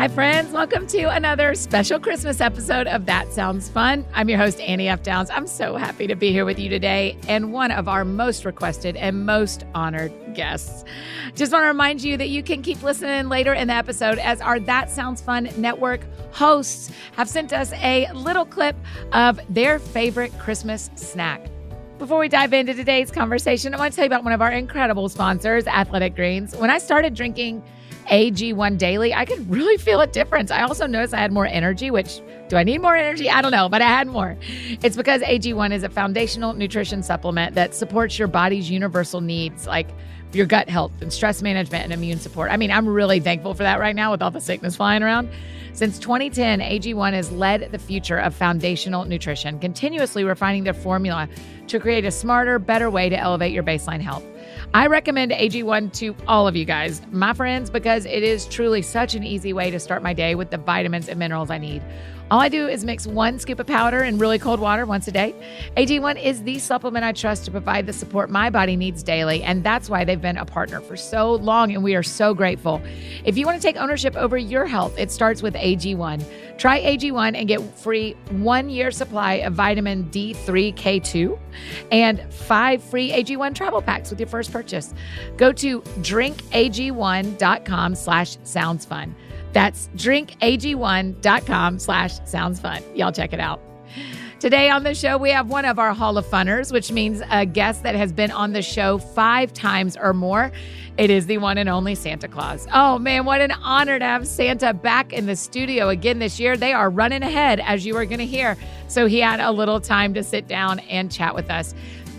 Hi, friends. Welcome to another special Christmas episode of That Sounds Fun. I'm your host, Annie F. Downs. I'm so happy to be here with you today and one of our most requested and most honored guests. Just want to remind you that you can keep listening later in the episode as our That Sounds Fun network hosts have sent us a little clip of their favorite Christmas snack. Before we dive into today's conversation, I want to tell you about one of our incredible sponsors, Athletic Greens. When I started drinking AG1 daily, I could really feel a difference. I also noticed I had more energy, which, do I need more energy? I don't know, but I had more. It's because AG1 is a foundational nutrition supplement that supports your body's universal needs, like your gut health and stress management and immune support. I mean, I'm really thankful for that right now with all the sickness flying around. Since 2010, AG1 has led the future of foundational nutrition, continuously refining their formula to create a smarter, better way to elevate your baseline health. I recommend AG1 to all of you guys, my friends, because it is truly such an easy way to start my day with the vitamins and minerals I need. All I do is mix 1 scoop of powder in really cold water once a day. AG1 is the supplement I trust to provide the support my body needs daily, and that's why they've been a partner for so long, and we are so grateful. If you want to take ownership over your health, it starts with AG1. Try AG1 and get free 1-year supply of vitamin D3K2 and 5 free AG1 travel packs with your first purchase. Go to drinkag1.com/soundsfun. That's drinkag1.com/soundsfun. Y'all check it out. Today on the show, we have one of our Hall of Funners, which means a guest that has been on the show 5 times or more. It is the one and only Santa Claus. Oh man, what an honor to have Santa back in the studio again this year. They are running ahead, as you are going to hear. So he had a little time to sit down and chat with us.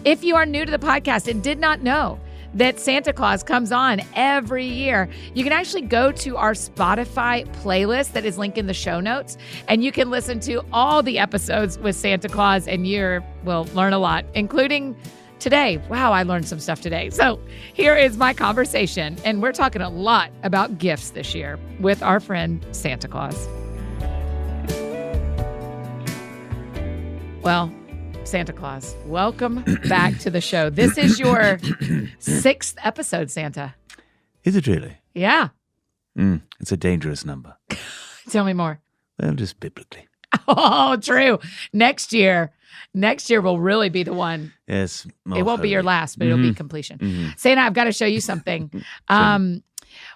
If you are new to the podcast and did not know that Santa Claus comes on every year, you can actually go to our Spotify playlist that is linked in the show notes, and you can listen to all the episodes with Santa Claus, and you will learn a lot, including today. Wow, I learned some stuff today. So here is my conversation, and we're talking a lot about gifts this year with our friend Santa Claus. Well, Santa Claus, welcome back to the show. This is your 6th episode, Santa. Is it really? Yeah. It's a dangerous number. Tell me more. Well, just biblically. Oh, true. Next year will really be the one. Yes. It won't be your last, but it'll be completion. Santa, I've got to show you something.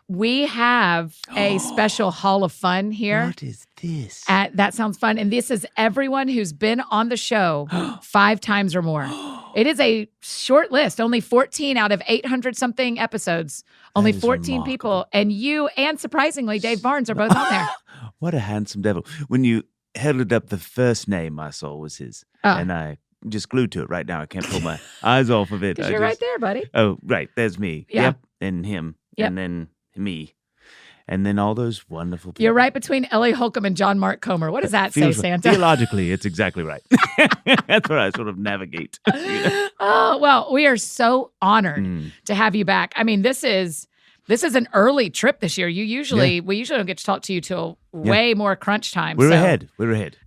We have a special Hall of Fun here. What is this? That sounds fun. And this is everyone who's been on the show 5 times or more. It is a short list, only 14 out of 800-something episodes. Only 14 remarkable. People. And you and, surprisingly, Dave Barnes are both on there. What a handsome devil. When you held up, the first name I saw was his. And I just glued to it right now. I can't pull my eyes off of it. Because you're right there, buddy. Oh, right. There's me. Yeah. Yep. And him. Yep. And then me. And then all those wonderful people. You're right between Ellie Holcomb and John Mark Comer. What does that say, Santa? Theologically, it's exactly right. That's what I sort of navigate. Oh, well, we are so honored to have you back. I mean, this is an early trip this year. We usually don't get to talk to you till way more crunch time. We're ahead.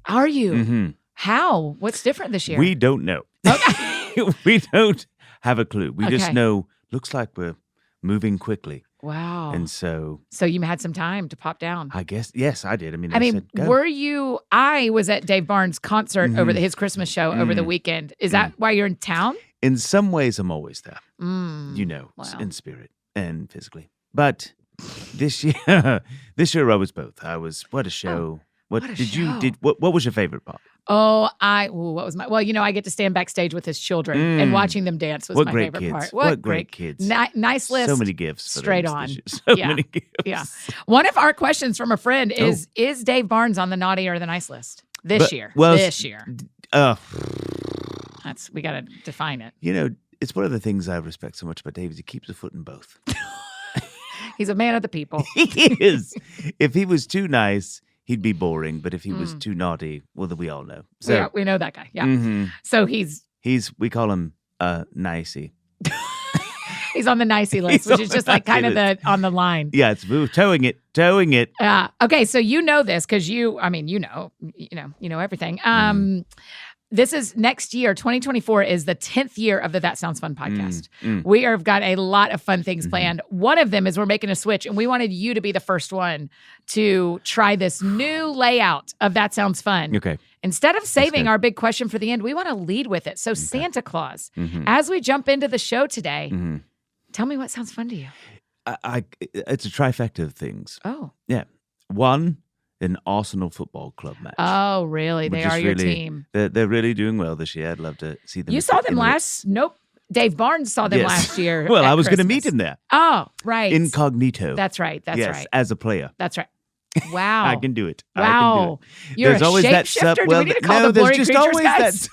Are you? Mm-hmm. How? What's different this year? We don't know. Okay. We don't have a clue. We just know, looks like we're moving quickly. Wow. And so you had some time to pop down. I guess, yes, I did. I mean, said, I was at Dave Barnes' concert over his Christmas show over the weekend. Is that why you're in town? In some ways, I'm always there, Wow. in spirit and physically. But this year I was both. What a show. What was your favorite part? What was my? Well, I get to stand backstage with his children and watching them dance was my favorite part. What great kids! Nice list. So many gifts. Straight on. Many gifts. Yeah. One of our questions from a friend is Dave Barnes on the naughty or the nice list this year? Well, this year. We got to define it. It's one of the things I respect so much about Dave is he keeps a foot in both. He's a man of the people. He is. If he was too nice, he'd be boring, but if he was too naughty, well, then we all know. So yeah, we know that guy. Yeah. So we call him Nicey. He's on the nicey list, which is just like kind of on the line. Yeah, it's towing it. Okay, so you know this because you know everything. this is next year, 2024 is the 10th year of the That Sounds Fun podcast. We have got a lot of fun things planned. One of them is we're making a switch, and we wanted you to be the first one to try this new layout of That Sounds Fun. Okay. Instead of saving our big question for the end, we want to lead with it. So Santa Claus, as we jump into the show today, tell me what sounds fun to you. It's a trifecta of things. Oh. Yeah. One, an Arsenal Football Club match. Oh, really? They are your really, team. They're really doing well this year. I'd love to see them. You saw them last? Nope. Dave Barnes saw them last year. Well, I was going to Christmas. meet him there. Oh, right. Incognito. That's right. That's yes, right. as a player. That's right. Wow. I can do it. Wow. I can do it. You're a shapeshifter? Do we need to call the Blurry Creatures guys?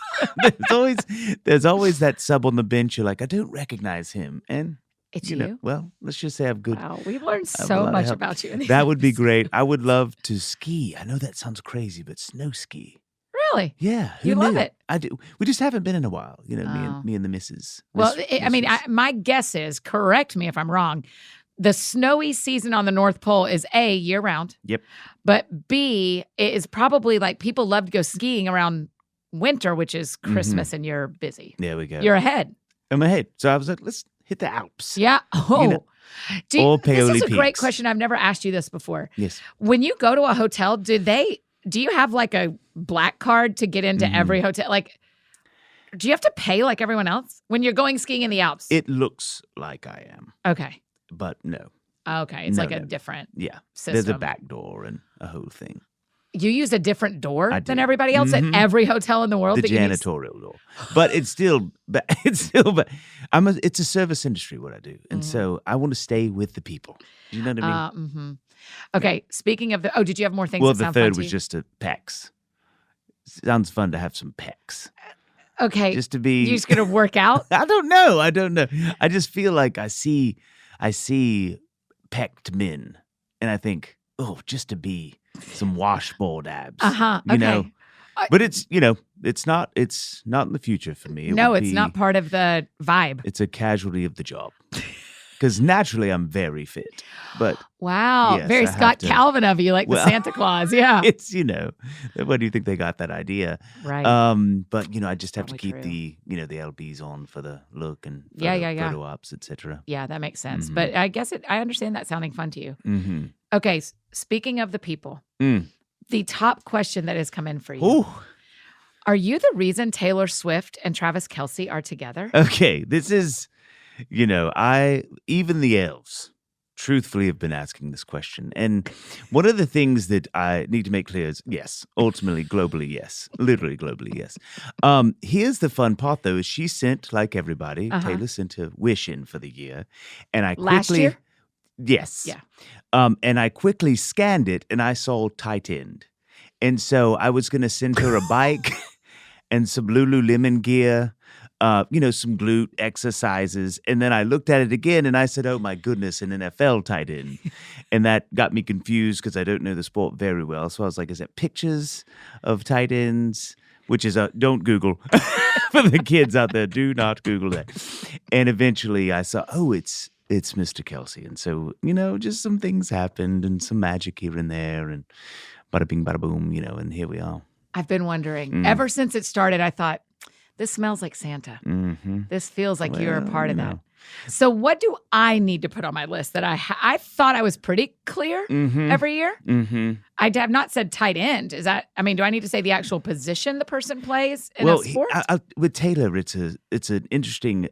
There's always that sub on the bench. You're like, I don't recognize him. And it's you know, well, let's just say I'm good. Wow, we've learned so much about you. That would be great. I would love to ski. I know that sounds crazy, but snow ski. Really? Yeah. You love it. I do. We just haven't been in a while. You know, me and the missus. Well, my guess is, correct me if I'm wrong, the snowy season on the North Pole is A, year round. Yep. But B, it is probably like people love to go skiing around winter, which is Christmas, and you're busy. There we go. You're ahead. I'm ahead. So I was like, let's hit the Alps. Yeah. Oh. This is a great peaks. question. I've never asked you this before. Yes. When you go to a hotel, do you have like a black card to get into every hotel? Like, do you have to pay like everyone else when you're going skiing in the Alps? It looks like I am. Okay. But no. Okay. It's a different system. There's a back door and a whole thing. You use a different door than everybody else at every hotel in the world? The janitorial door. But it's still, it's a service industry, what I do. And so I want to stay with the people. You know what I mean? Okay. Speaking of did you have more things well, that sound the fun third to was you? just a pecs. Sounds fun to have some pecs. Okay. Just to be. You're just going to work out? I don't know. I just feel like I see pecked men and I think, oh, just to be some washboard abs. You know? But it's not in the future for me. It's not part of the vibe. It's a casualty of the job. Because naturally I'm very fit. But wow. yes, very Scott Calvin of you, like the Santa Claus. Yeah. It's, where do you think they got that idea? Right. But I just have to keep the LBs on for the look and photo ops, etc. Yeah, that makes sense. But I guess I understand that sounding fun to you. Okay. Speaking of the people, the top question that has come in for you. Ooh. Are you the reason Taylor Swift and Travis Kelce are together? Okay. This is, even the elves truthfully have been asking this question. And one of the things that I need to make clear is, yes, ultimately, globally, yes. Literally, globally, yes. Here's the fun part, though, is she sent, like everybody, Taylor sent a wish in for the year. And I quickly... Last year? Yes. Yeah. And I quickly scanned it, and I saw tight end. And so I was going to send her a bike and some Lululemon gear, some glute exercises. And then I looked at it again and I said, oh my goodness, an NFL tight end. And that got me confused because I don't know the sport very well. So I was like, is that pictures of tight ends? Which is don't Google for the kids out there. Do not Google that. And eventually I saw, it's Mr. Kelce. And so, just some things happened and some magic here and there and bada bing, bada boom, and here we are. I've been wondering. Ever since it started, I thought, this smells like Santa. This feels like you're a part of that. So what do I need to put on my list that I thought I was pretty clear every year? I have not said tight end. Is that, do I need to say the actual position the person plays in a sport? With Taylor, it's an interesting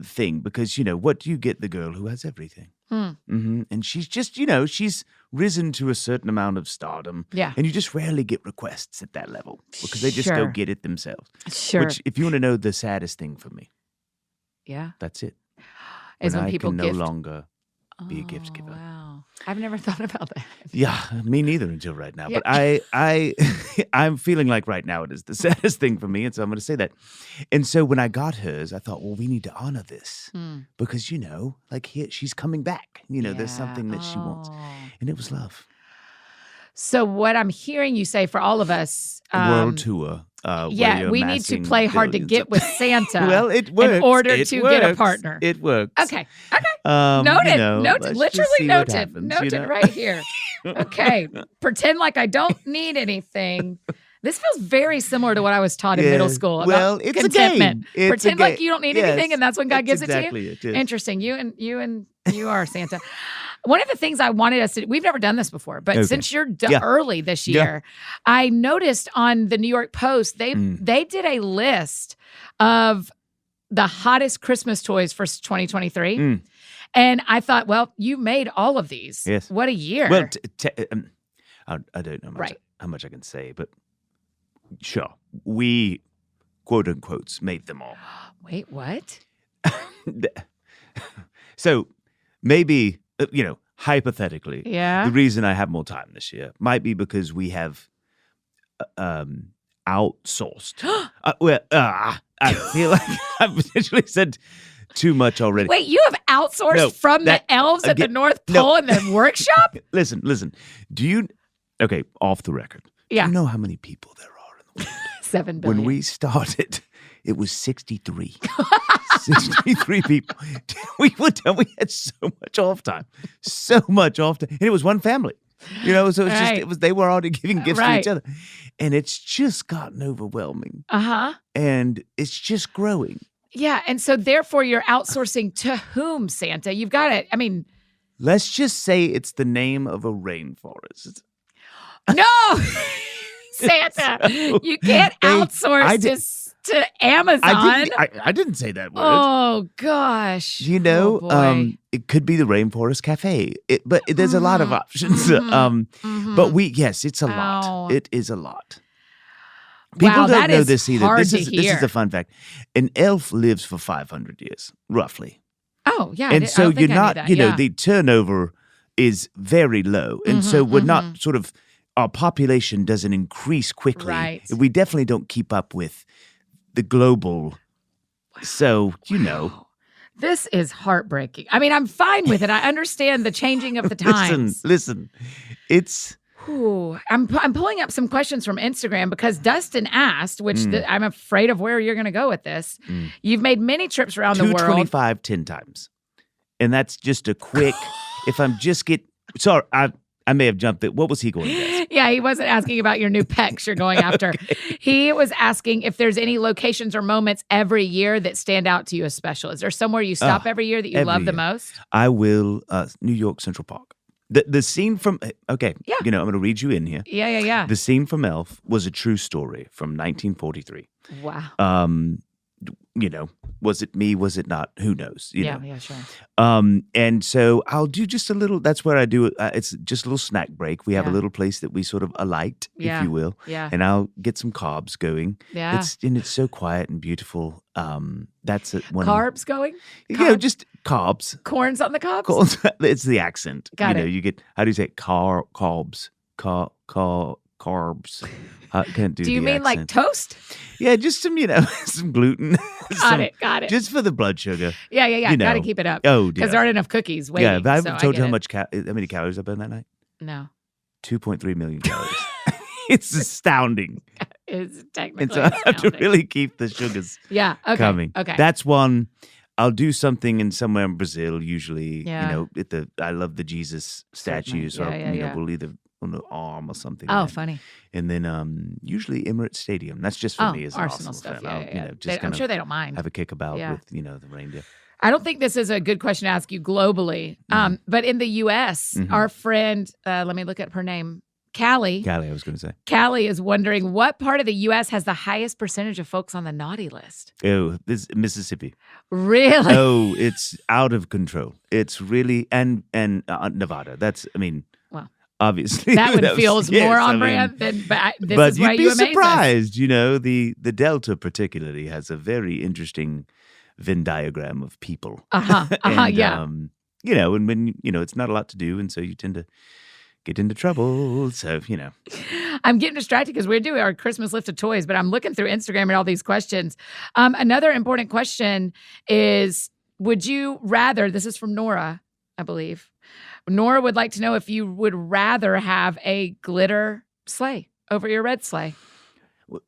thing because, what do you get the girl who has everything? And she's just, she's risen to a certain amount of stardom. Yeah. And you just rarely get requests at that level because they just go get it themselves. Sure. Which, if you want to know the saddest thing for me, that's it. Is when people can no longer be a gift giver. Wow. I've never thought about that. Yeah, me neither until right now. Yeah. But I'm feeling like right now it is the saddest thing for me, and so I'm going to say that. And so when I got hers, I thought, well, we need to honor this because she's coming back. There's something that she wants, and it was love. So what I'm hearing you say for all of us, world tour. We need to play hard to get with Santa. Well, it works. In order to get a partner. It works. Okay. Noted. Noted. Literally noted. Noted right here. Okay. Pretend like I don't need anything. This feels very similar to what I was taught in middle school about Well, it's contentment. a game. Pretend like you don't need anything, and that's when God gives exactly it to you. it is. Interesting. You are Santa. One of the things I wanted us to, we've never done this before, but since you're early this year, I noticed on the New York Post, they did a list of the hottest Christmas toys for 2023. And I thought, well, you made all of these. Yes. What a year. Well, I don't know how much I can say, but sure. We, quote unquote, made them all. Wait, what? So maybe, hypothetically, Yeah. the reason I have more time this year might be because we have outsourced. I feel like I've potentially said too much already. Wait, you have outsourced from the elves at the North Pole in the workshop? Listen. Off the record. Yeah. Do you know how many people there are in the world? 7 billion. When we started, it was 63. 63 people. We had so much off time. And it was one family. So it's just they were already giving gifts to each other. And it's just gotten overwhelming. Uh-huh. And it's just growing. Yeah, and so therefore you're outsourcing to whom, Santa? You've got it. I mean, let's just say it's the name of a rainforest. No, Santa, you can't outsource to Amazon. I didn't say that word. Oh gosh. It could be the Rainforest Cafe. But there's a lot of options. But it's a lot. It is a lot. People don't know this either. This is a fun fact. An elf lives for 500 years, roughly. Oh, yeah. And so you're not, the turnover is very low. And so we're not sort of, our population doesn't increase quickly. Right. We definitely don't keep up with the global. So, This is heartbreaking. I mean, I'm fine with it. I understand the changing of the times. Listen, it's... Ooh, I'm pulling up some questions from Instagram because Dustin asked, which I'm afraid of where you're going to go with this. You've made many trips around the world. 225 10 times. And that's just a quick, if I'm just sorry, I may have jumped it. What was he going to ask? Yeah, he wasn't asking about your new pecs you're going after. Okay. He was asking if there's any locations or moments every year that stand out to you as special. Is there somewhere you stop every year that you love the most? I will, New York Central Park. The scene from, I'm going to read you in here. Yeah. The scene from Elf was a true story from 1943. Wow. Was it me? Was it not? Who knows? Yeah, sure. And so I'll do just a little, that's where I do it. It's just a little snack break. We have a little place that we sort of alight, if you will. Yeah. And I'll get some carbs going. Yeah. It's so quiet and beautiful. That's it. Carbs going? Just carbs. Corns on the cobs? It's the accent. Got it. You get, how do you say it? Carbs. Carbs. I can't do you the mean accent. like toast? Yeah, just some, some gluten. Got it. Just for the blood sugar. Yeah. Got to keep it up. Oh, dear. Because there aren't enough cookies waiting. Yeah, have I told you how many calories I burned that night? No. 2.3 million calories. It's astounding. It's technically And so I have to really keep the sugars coming. Okay. That's one. I'll do something in somewhere in Brazil, usually, Yeah. I love the Jesus statue. So, we'll either on the arm or something. Oh, funny. And then usually Emirates Stadium. That's just for me as an Arsenal Arsenal stuff. fan. Yeah. I'm sure they don't mind. Have a kick about with, the reindeer. I don't think this is a good question to ask you globally. But in the U.S., our friend, let me look up her name, Callie. I was going to say. Callie is wondering what part of the U.S. has the highest percentage of folks on the naughty list. Oh, this is Mississippi. Really? Oh, it's out of control. It's really, and Nevada. Well, obviously. That one feels more on brand than, but is why you amaze us. But you'd be surprised, the Delta particularly has a very interesting Venn diagram of people. And, yeah. and when, it's not a lot to do, and so you tend to get into trouble. So, I'm getting distracted because we're doing our Christmas list of toys, but I'm looking through Instagram and all these questions. Another important question is, would you rather, this is from Nora, I believe. Nora would like to know if you would rather have a glitter sleigh over your red sleigh.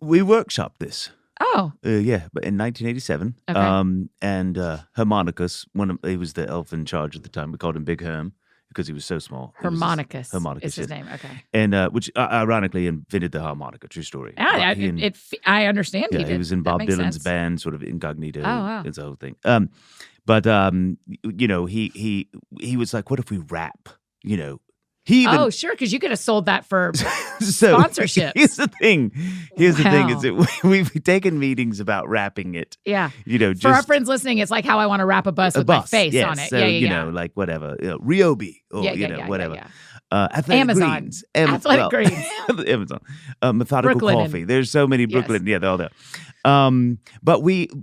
We workshopped this. Oh. But in 1987. Okay. And Harmonicus, he was the elf in charge at the time. We called him Big Herm. because he was so small. Harmonicus Harmonicus is his yes. name. Okay. And which ironically invented the harmonica. True story. Yeah, I understand. Yeah, he did. he was in That Bob makes Dylan's sense. band, sort of incognito. Oh, wow. It's the whole thing. But you know, he was like, what if we rap? You know, he even Oh, sure, because you could have sold that for so sponsorships. Here's the thing. Here's the thing is Wow. that we've taken meetings about rapping it. Yeah. You know, For our just friends listening, it's like how I want to wrap a bus with my face yes. on it. So, yeah, you yeah. know, like whatever, Ryobi or, whatever. Yeah. Athletic Amazon. Greens. Athletic Greens. Amazon. Methodical Brooklyn Coffee. There's so many Brooklyn. Yeah, they're all there. But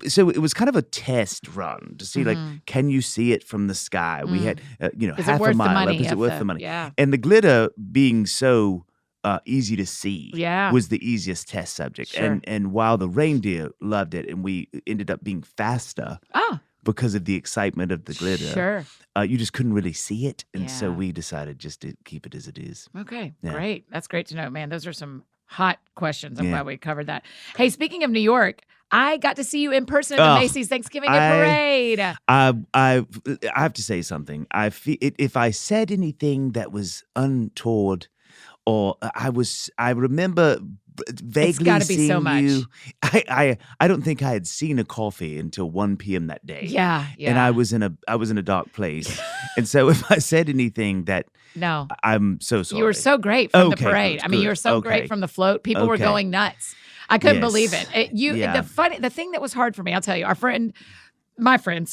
so it was kind of a test run to see, like, can you see it from the sky? We had, Is half it worth a mile. the money? Is it worth the money? Yeah. And the glitter being so easy to see was the easiest test subject. Sure. And while the reindeer loved it and we ended up being faster because of the excitement of the glitter, Sure. You just couldn't really see it. And so Yeah. we decided just to keep it as it is. Okay, Yeah. great. That's great to know, man. Those are some hot questions. I'm Yeah. glad we covered that. Hey, speaking of New York, I got to see you in person at the Oh, Macy's Thanksgiving Parade. I have to say something. I feel if I said anything that was untoward, or I remember vaguely gotta be seeing so much. you. I don't think I had seen a coffee until 1 p.m. that day. Yeah, yeah. And I was in a dark place, and so if I said anything that No, I'm so sorry. you were so great from the Okay, parade. good, I mean, you good. were so Okay. great from the float. People were Okay. going nuts. I couldn't Yes. believe it. Yeah. The thing that was hard for me, I'll tell you, my friend,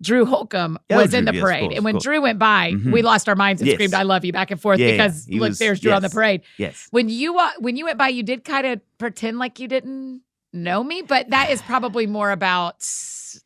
Drew Holcomb Oh, was in Drew, the yes, parade. of course, and when of course. Drew went by, we lost our minds and Yes. screamed, I love you back and forth Yeah, because he look, was- there's Drew on the yes. parade. Yes. When you went by, you did kind of pretend like you didn't know me, but that is probably more about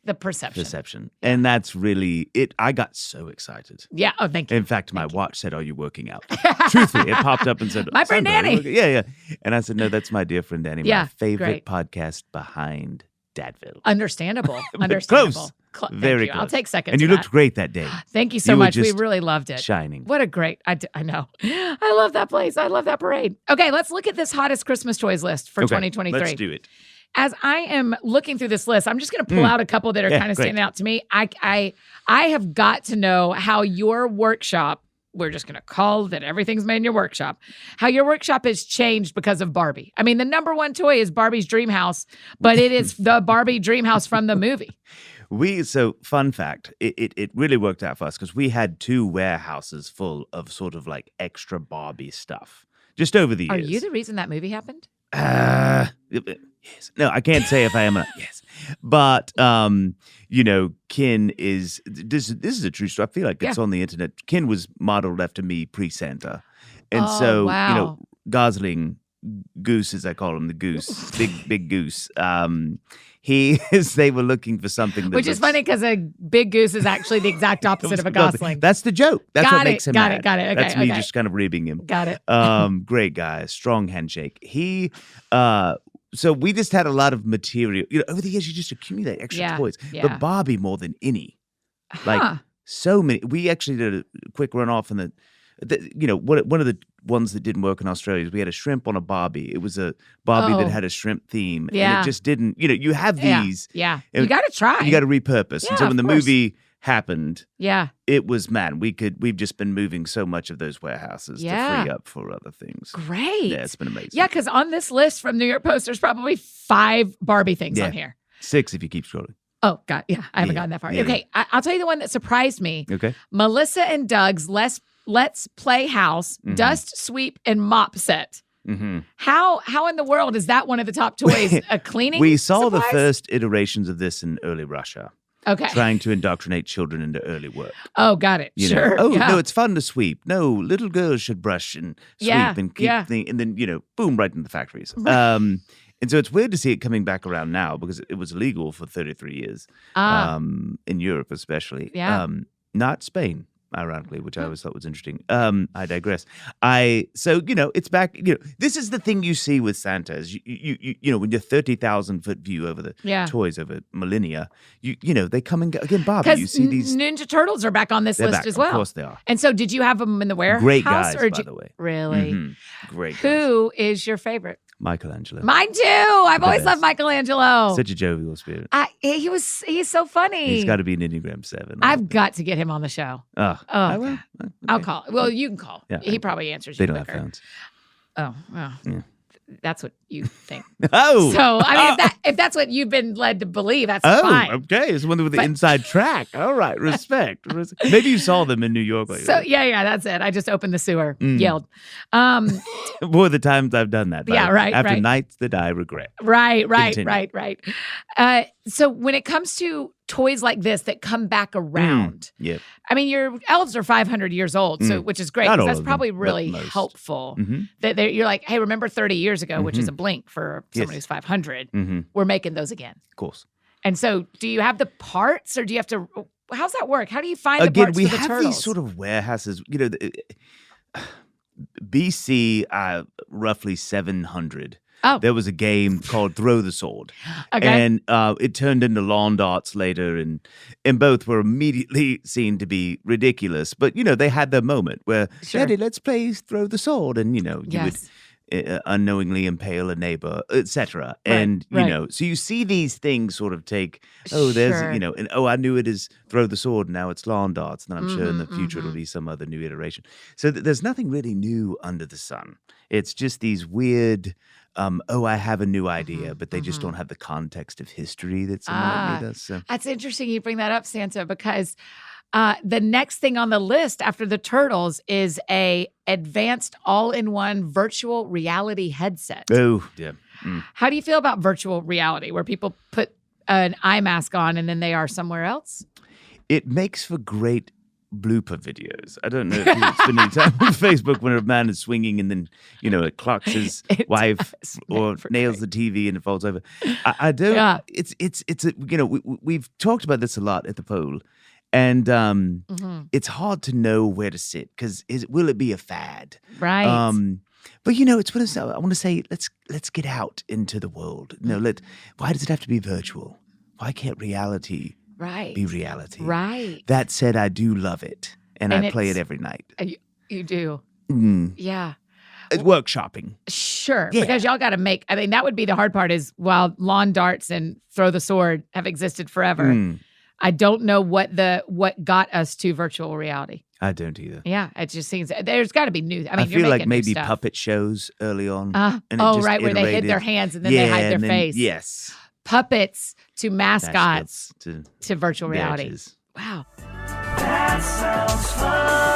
the perception. And that's really it. I got so excited. Yeah. Oh, thank you. In fact, my watch said, "Are you working out?" Truthfully, it popped up and said, My friend "Sandra, are you Danny." working-" Yeah. And I said, "No, that's my dear friend Danny. Yeah, My favorite great. podcast behind Dadville." Understandable. But Close. Thank Very you. close. I'll take second. And to you looked that. great that day. Thank you so You were much. We just really loved it. shining. What a great, I know. I love that place. I love that parade. Okay, let's look at this hottest Christmas toys list for Okay, 2023. Let's do it. As I am looking through this list, I'm just going to pull out a couple that are Yeah, kind of great. standing out to me. I have got to know how your workshop, we're just going to call that everything's made in your workshop, how your workshop has changed because of Barbie. I mean, the number one toy is Barbie's Dream House, but it is the Barbie Dream House from the movie. So fun fact, it really worked out for us because we had 2 warehouses full of sort of like extra Barbie stuff just over the Are years. you the reason that movie happened? Yes. No, I can't say if I am or not. Yes. But Ken is this is a true story. I feel like it's on the internet. Ken was modeled after me pre-Santa. And Oh, so, wow. Gosling Goose, as I call him, the goose, big goose. They were looking for something that Which is funny because a big goose is actually the exact opposite of a Gosling. That's the joke. That's Got what it, makes him got mad. it, got it. Okay, That's me okay. just kind of ribbing him. Got it. Great guy, strong handshake. So we just had a lot of material. Over the years, you just accumulate extra toys. yeah. But Barbie more than any, Huh. like so many. We actually did a quick run off, and one of the ones that didn't work in Australia is we had a shrimp on a Barbie. It was a Barbie that had a shrimp theme, Yeah. and it just didn't. You have these. Yeah. and You got to try. You got to repurpose. Yeah, And so when of the course. movie happened, Yeah. it was we've just been moving so much of those warehouses to free up for other things. Great. Yeah, it's been amazing. Yeah, because on this list from New York Post, there's probably 5 Barbie things on here. 6 if you keep scrolling. Oh, God. Yeah. I haven't gotten that far. Yeah. Okay. I'll tell you the one that surprised me. Okay. Melissa and Doug's Let's Play House Dust Sweep and Mop Set. Mm-hmm. How in the world is that one of the top toys? A cleaning We saw the supplies? first iterations of this in early Russia, Okay. trying to indoctrinate children into early work. Oh, got it. You know? Sure. Oh, yeah. no, it's fun to sweep. No, little girls should brush and sweep Yeah, and keep and then, boom, right into the factories. And so it's weird to see it coming back around now because it was illegal for 33 years in Europe especially. Yeah. Not Spain, ironically, which I always thought was interesting. I digress. It's back. This is the thing you see with Santa is when you're 30,000-foot view over the toys over millennia, they come and go. Again, Barbie, you Because see these. Ninja Turtles are back on this They're list back. as well. Of course they are. And so did you have them in the warehouse? Great guys, or by the way. Really? Mhm. Great guys. Who is your favorite? Michelangelo. Mine too. I've always loved Michelangelo. Such a jovial spirit. He's so funny. He's got to be an Enneagram 7. I've got to get him on the show. I will. Okay. I'll call. Well, you can call. Yeah, he probably answers they you don't quicker. have phones. Oh, well. Yeah. That's what you think. Oh. So, I mean, if that's what you've been led to believe, that's fine. Okay. It's one with the inside track. All right. Respect. Maybe you saw them in New York. So, yeah, that's it. I just opened the sewer, yelled. Boy, the times I've done that. After nights that I regret. Right. So when it comes to toys like this that come back around, I mean, your elves are 500 years old, so which is great. That's probably really helpful. That you're like, hey, remember 30 years ago, which is a blink for someone who's 500. We're making those again. Of course. And so do you have the parts or do you have to, how's that work? How do you find the parts for the turtles? We have these sort of warehouses, BC, roughly 700. There was a game called Throw the Sword. Okay. And it turned into lawn darts later, and both were immediately seen to be ridiculous. But, they had their moment where, Daddy, let's play Throw the Sword. And, you would unknowingly impale a neighbor, etc. And, so you see these things sort of take, I knew it as Throw the Sword, and now it's lawn darts. And I'm sure in the future it'll be some other new iteration. So there's nothing really new under the sun. It's just these weird... I have a new idea, but they just don't have the context of history that someone like me does. So. That's interesting you bring that up, Santa, because the next thing on the list after the turtles is a advanced all-in-one virtual reality headset. Oh, yeah. How do you feel about virtual reality, where people put an eye mask on and then they are somewhere else? It makes for great blooper videos. I don't know if you've spent any time on Facebook when a man is swinging and then, it clocks his wife or nails the TV and it falls over. I don't. Yeah. We've talked about this a lot at the poll, and it's hard to know where to sit because will it be a fad? Right. But it's what I want to say. Let's get out into the world. Why does it have to be virtual? Why can't reality? Be reality. Right. That said, I do love it, and I play it every night. You do. Yeah. Workshopping. Sure. Yeah. Because y'all got to that would be the hard part is while lawn darts and Throw the Sword have existed forever, I don't know what got us to virtual reality. I don't either. Yeah. It just seems there's got to be new. I feel like maybe puppet shows early on. Where they hid their hands and then they hide their face. Yes. Puppets to mascots to virtual reality. Wow. That sounds fun.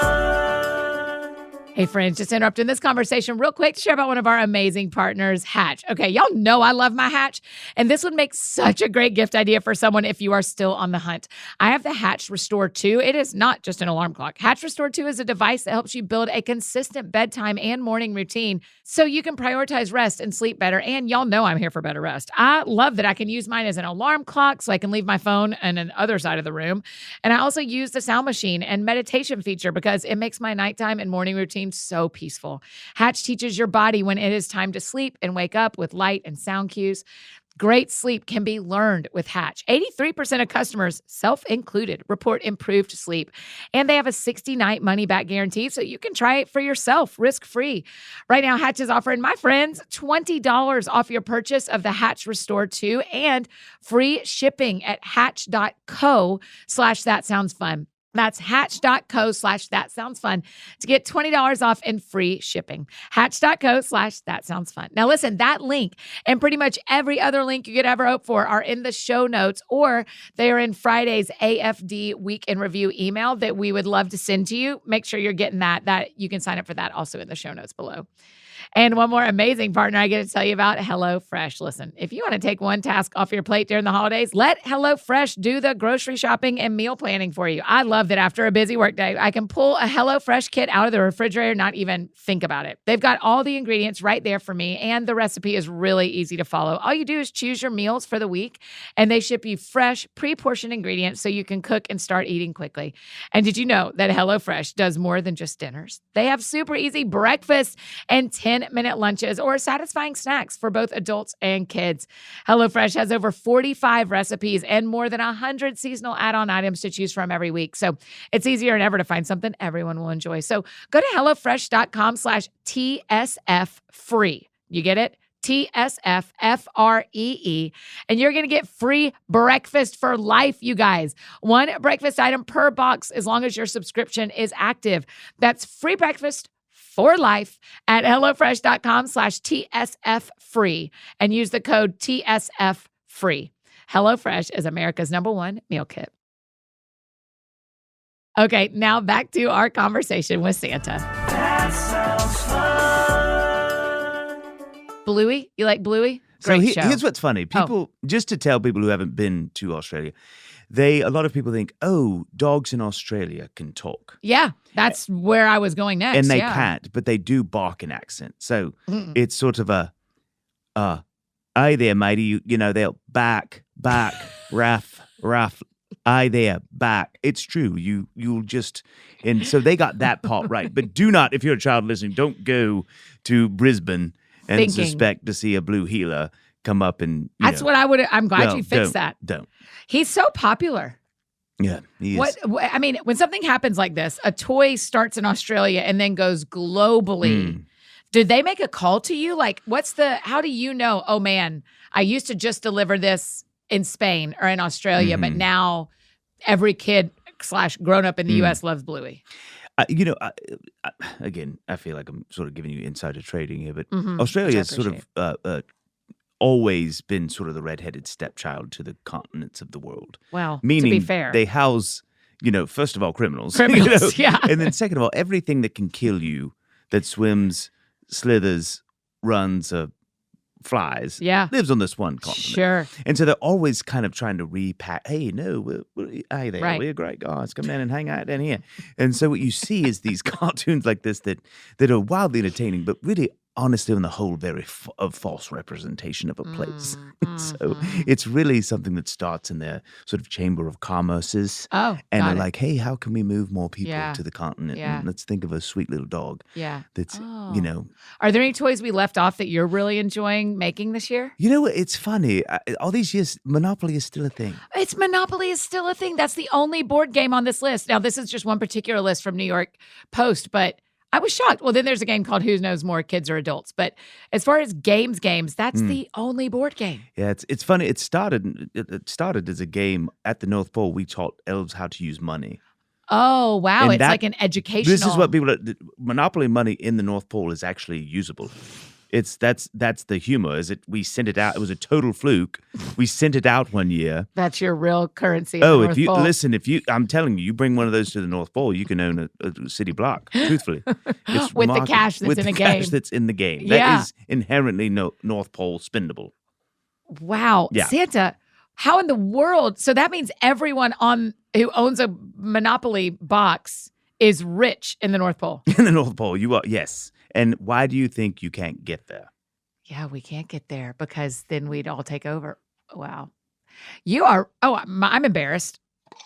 Hey, friends, just interrupting this conversation real quick to share about one of our amazing partners, Hatch. Okay, y'all know I love my Hatch, and this would make such a great gift idea for someone if you are still on the hunt. I have the Hatch Restore 2. It is not just an alarm clock. Hatch Restore 2 is a device that helps you build a consistent bedtime and morning routine so you can prioritize rest and sleep better, and y'all know I'm here for better rest. I love that I can use mine as an alarm clock so I can leave my phone on the other side of the room, and I also use the sound machine and meditation feature because it makes my nighttime and morning routine so peaceful. Hatch teaches your body when it is time to sleep and wake up with light and sound cues. Great sleep can be learned with Hatch. 83% of customers, self included, report improved sleep. And they have a 60-night money-back guarantee, so you can try it for yourself, risk-free. Right now, Hatch is offering my friends $20 off your purchase of the Hatch Restore 2 and free shipping at hatch.co/thatsoundsfun. That's hatch.co/thatsoundsfun to get $20 off and free shipping. Hatch.co/thatsoundsfun. Now listen, that link and pretty much every other link you could ever hope for are in the show notes, or they are in Friday's AFD Week in Review email that we would love to send to you. Make sure you're getting that you can sign up for that also in the show notes below. And one more amazing partner I get to tell you about, HelloFresh. Listen, if you want to take one task off your plate during the holidays, let HelloFresh do the grocery shopping and meal planning for you. I love that after a busy workday, I can pull a HelloFresh kit out of the refrigerator, not even think about it. They've got all the ingredients right there for me, and the recipe is really easy to follow. All you do is choose your meals for the week, and they ship you fresh, pre-portioned ingredients so you can cook and start eating quickly. And did you know that HelloFresh does more than just dinners? They have super easy breakfast and 10-minute lunches or satisfying snacks for both adults and kids. HelloFresh has over 45 recipes and more than 100 seasonal add-on items to choose from every week. So it's easier than ever to find something everyone will enjoy. So go to HelloFresh.com/TSF free. You get it? TSFFREE, and you're going to get free breakfast for life, you guys. One breakfast item per box as long as your subscription is active. That's free breakfast for life at HelloFresh.com/TSF free and use the code TSF free. HelloFresh is America's #1 meal kit. Okay, now back to our conversation with Santa. That sounds fun. Bluey? You like Bluey? Great show. Here's what's funny. People, just to tell people who haven't been to Australia, a lot of people think, oh, dogs in Australia can talk. Yeah, that's where I was going next. And they can't, but they do bark in accent. So it's sort of a, hey there, matey. You know, they'll back, rough. Aye there, back. It's true. You'll just, and so they got that part right. But do not, if you're a child listening, don't go to Brisbane and suspect to see a blue heeler come up and. That's what I would. I'm glad you fixed that. Don't. He's so popular. Yeah, he is. What I mean, when something happens like this, a toy starts in Australia and then goes globally. Did they make a call to you? Like, how do you know? Oh man, I used to just deliver this in Spain or in Australia, but now every kid / grown up in the U.S. loves Bluey. Again, I feel like I'm sort of giving you insider trading here, but Australia has sort of always been sort of the redheaded stepchild to the continents of the world. Well, meaning to be fair, they house, first of all, criminals. Yeah. And then second of all, everything that can kill you, that swims, slithers, runs, flies, lives on this one continent. Sure. And so they're always kind of trying to repack, hey, no, hey there, Right. we're great guys, come down and hang out down here. And so what you see is these cartoons like this that are wildly entertaining, but really, honestly, on the whole, very false representation of a place. So it's really something that starts in their sort of chamber of commerces. Oh, and they're got it. like, hey, how can we move more people to the continent? Yeah. And let's think of a sweet little dog. Yeah. That's, Are there any toys we left off that you're really enjoying making this year? You know what? It's funny. All these years, Monopoly is still a thing. Monopoly is still a thing. That's the only board game on this list. Now, this is just one particular list from New York Post, but I was shocked. Well, then there's a game called Who Knows More, Kids or Adults. But as far as games, that's the only board game. Yeah, it's funny. It started as a game at the North Pole. We taught elves how to use money. Oh, wow. And it's like an educational. This is what Monopoly money in the North Pole is actually usable. That's the humor. We sent it out. It was a total fluke. We sent it out one year. That's your real currency. If you listen, I'm telling you bring one of those to the North Pole, you can own a city block. Truthfully, it's with the cash that's in the game. Cash that's in the game. Yeah. That is inherently North Pole spendable. Wow, Yeah. Santa, how in the world? So that means everyone who owns a Monopoly box is rich in the North Pole. In the North Pole, you are, yes. And why do you think you can't get there? Yeah, we can't get there because then we'd all take over. Wow. You are, I'm embarrassed.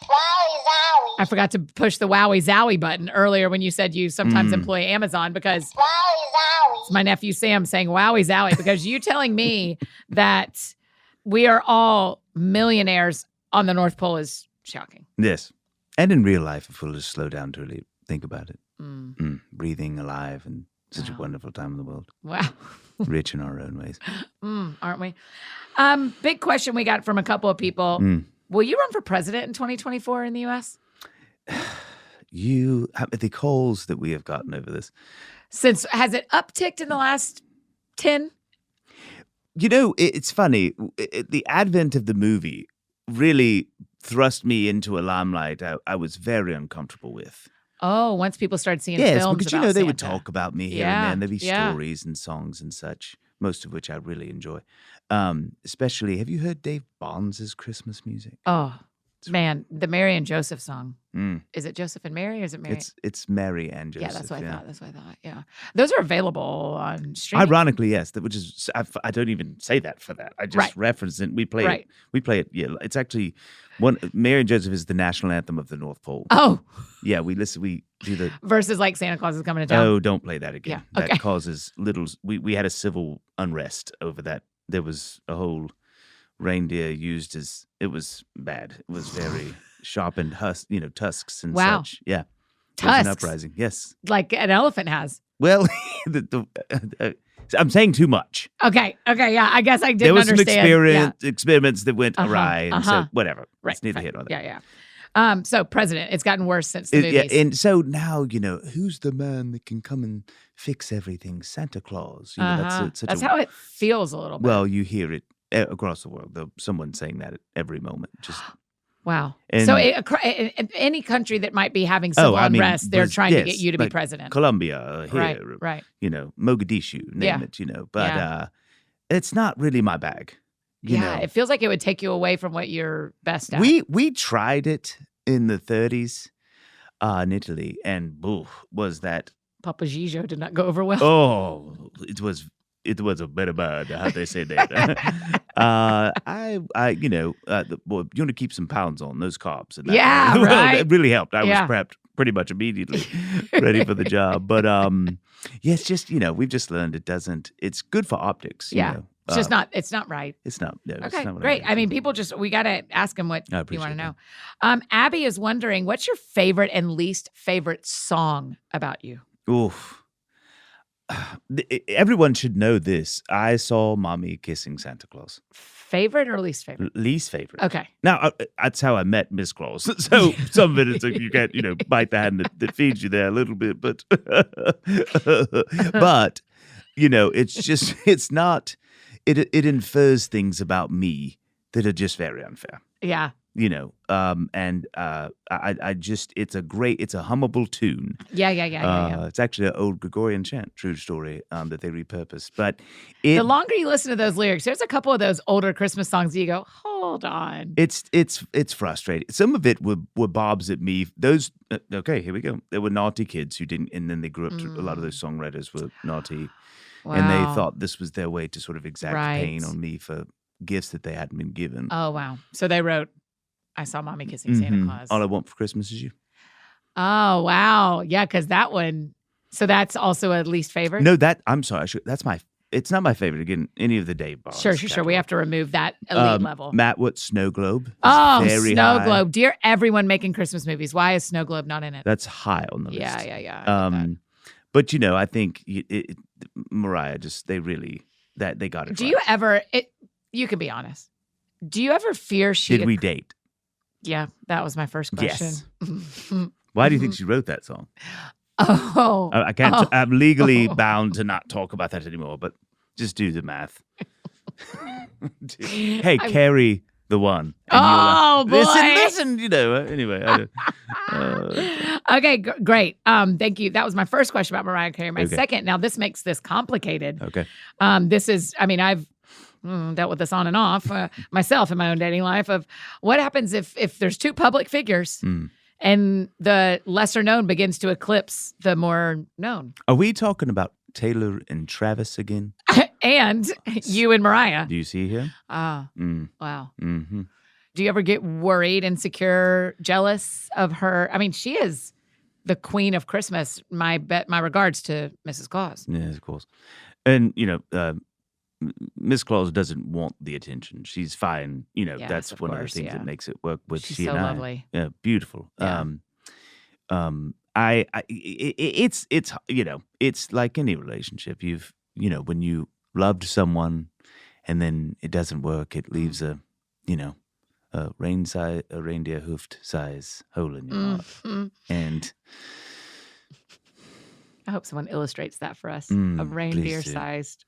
Wowie zowie. I forgot to push the wowie zowie button earlier when you said you sometimes employ Amazon because Wowie zowie. it's my nephew Sam saying wowie zowie because you telling me that we are all millionaires on the North Pole is shocking. Yes. And in real life, if we'll just slow down to really think about it. Breathing, alive, and such a wonderful time in the world. Wow. Rich in our own ways. Aren't we? Big question we got from a couple of people. Will you run for president in 2024 in the U.S.? The calls that we have gotten over this. Has it upticked in the last 10? It's funny. The advent of the movie really thrust me into a limelight I was very uncomfortable with. Oh, once people started seeing yes, films because about they would Santa. talk about me here Yeah, and then. There'd be yeah. stories and songs and such, most of which I really enjoy. Especially, have you heard Dave Barnes's Christmas music? Oh, man, the Mary and Joseph song. Mm. Is it Joseph and Mary or is it Mary? It's Mary and Joseph. Yeah, that's what I thought. Yeah. Those are available on streaming. Ironically, yes. Which is I don't even say that for that. I just reference it. We play it. We play it. Yeah, it's actually Mary and Joseph is the national anthem of the North Pole. Oh. Yeah, we listen. We do the versus like Santa Claus is coming to town. Oh, don't play that again. Yeah, okay. That causes little. We had a civil unrest over that. There was a whole reindeer used as it was bad. It was very sharpened tusks and such. Yeah, tusks. An uprising. Yes, like an elephant has. Well, I'm saying too much. Okay, yeah. I guess I didn't There was some understand. experiments that went Uh-huh, awry, and so whatever. Right. It's neither here nor there. Yeah. So president, it's gotten worse since the Yeah, movies. and so now, who's the man that can come and fix everything? Santa Claus. That's how it feels a little bit. Well, you hear it across the world, though. Someone saying that at every moment. Just wow. and- So in any country that might be having civil unrest, they're trying to get you to be like president. Colombia, here, Right. Mogadishu, name it, But it's not really my bag. You know. It feels like it would take you away from what you're best at. We tried it in the 30s in Italy, and was that Papa Gigio did not go over well. oh, it was a better bird, how they say that. You want to keep some pounds on those carbs. And that Yeah, right. It really helped. I was Yeah. prepped pretty much immediately, ready for the job. But it's just, we've just learned it's good for optics. Yeah. You know. It's just not. It's not right. It's not. No, it's Okay, not what great. I I mean, people we got to ask them what I you appreciate want to know. Abby is wondering, what's your favorite and least favorite song about you? Oof. Everyone should know this. I saw Mommy kissing Santa Claus. Favorite or least favorite? Least favorite. Okay. Now, that's how I met Miss Claus. So some of it is like you can't, bite the hand that feeds you there a little bit. But, it's just, it's not, it infers things about me that are just very unfair. Yeah. I just, it's a hummable tune. Yeah. It's actually an old Gregorian chant, true story, that they repurposed. But The longer you listen to those lyrics, there's a couple of those older Christmas songs that you go, hold on. It's frustrating. Some of it were bobs at me. Those okay, here we go. There were naughty kids who didn't, and then they grew up. A lot of those songwriters were naughty, and they thought this was their way to sort of exact pain on me for gifts that they hadn't been given. Oh wow! So they wrote, "I saw Mommy kissing Santa Claus." All I want for Christmas is you. Oh wow! Yeah, because that one. So that's also a least favorite. No, I'm sorry. That's my. It's not my favorite. Again, any of the Dave bars. Sure. We have to remove that elite level. Matt, what Snow Globe? Oh, very Snow high. Globe. Dear everyone making Christmas movies, why is Snow Globe not in it? That's high on the list. Yeah. But I think Mariah they really they got it. Do right. you ever? You can be honest. Do you ever fear she? Did we date? Yeah, that was my first question. Yes. Why do you think she wrote that song? Oh, I can't. I'm legally bound to not talk about that anymore. But just do the math. Hey, Carrie, the one. And boy! Listen. Anyway. Okay, great. Thank you. That was my first question about Mariah Carey. My second. Now this makes this complicated. Okay. This is. I mean, I've dealt with this on and off myself in my own dating life. Of what happens if there's two public figures. And the lesser known begins to eclipse the more known. Are we talking about Taylor and Travis again? And you and Mariah. Do you see here? Wow. Mm-hmm. Do you ever get worried, insecure, jealous of her? I mean, she is the queen of Christmas. My regards to Mrs. Claus. Yes, of course. And, Miss Claus doesn't want the attention. She's fine. Yes, that's of one course, of the things yeah. that makes it work with She's she so and I. lovely. Yeah, beautiful. Yeah. It's like any relationship. When you loved someone and then it doesn't work, it leaves a reindeer hoofed size hole in your heart. And I hope someone illustrates that for us. A reindeer-sized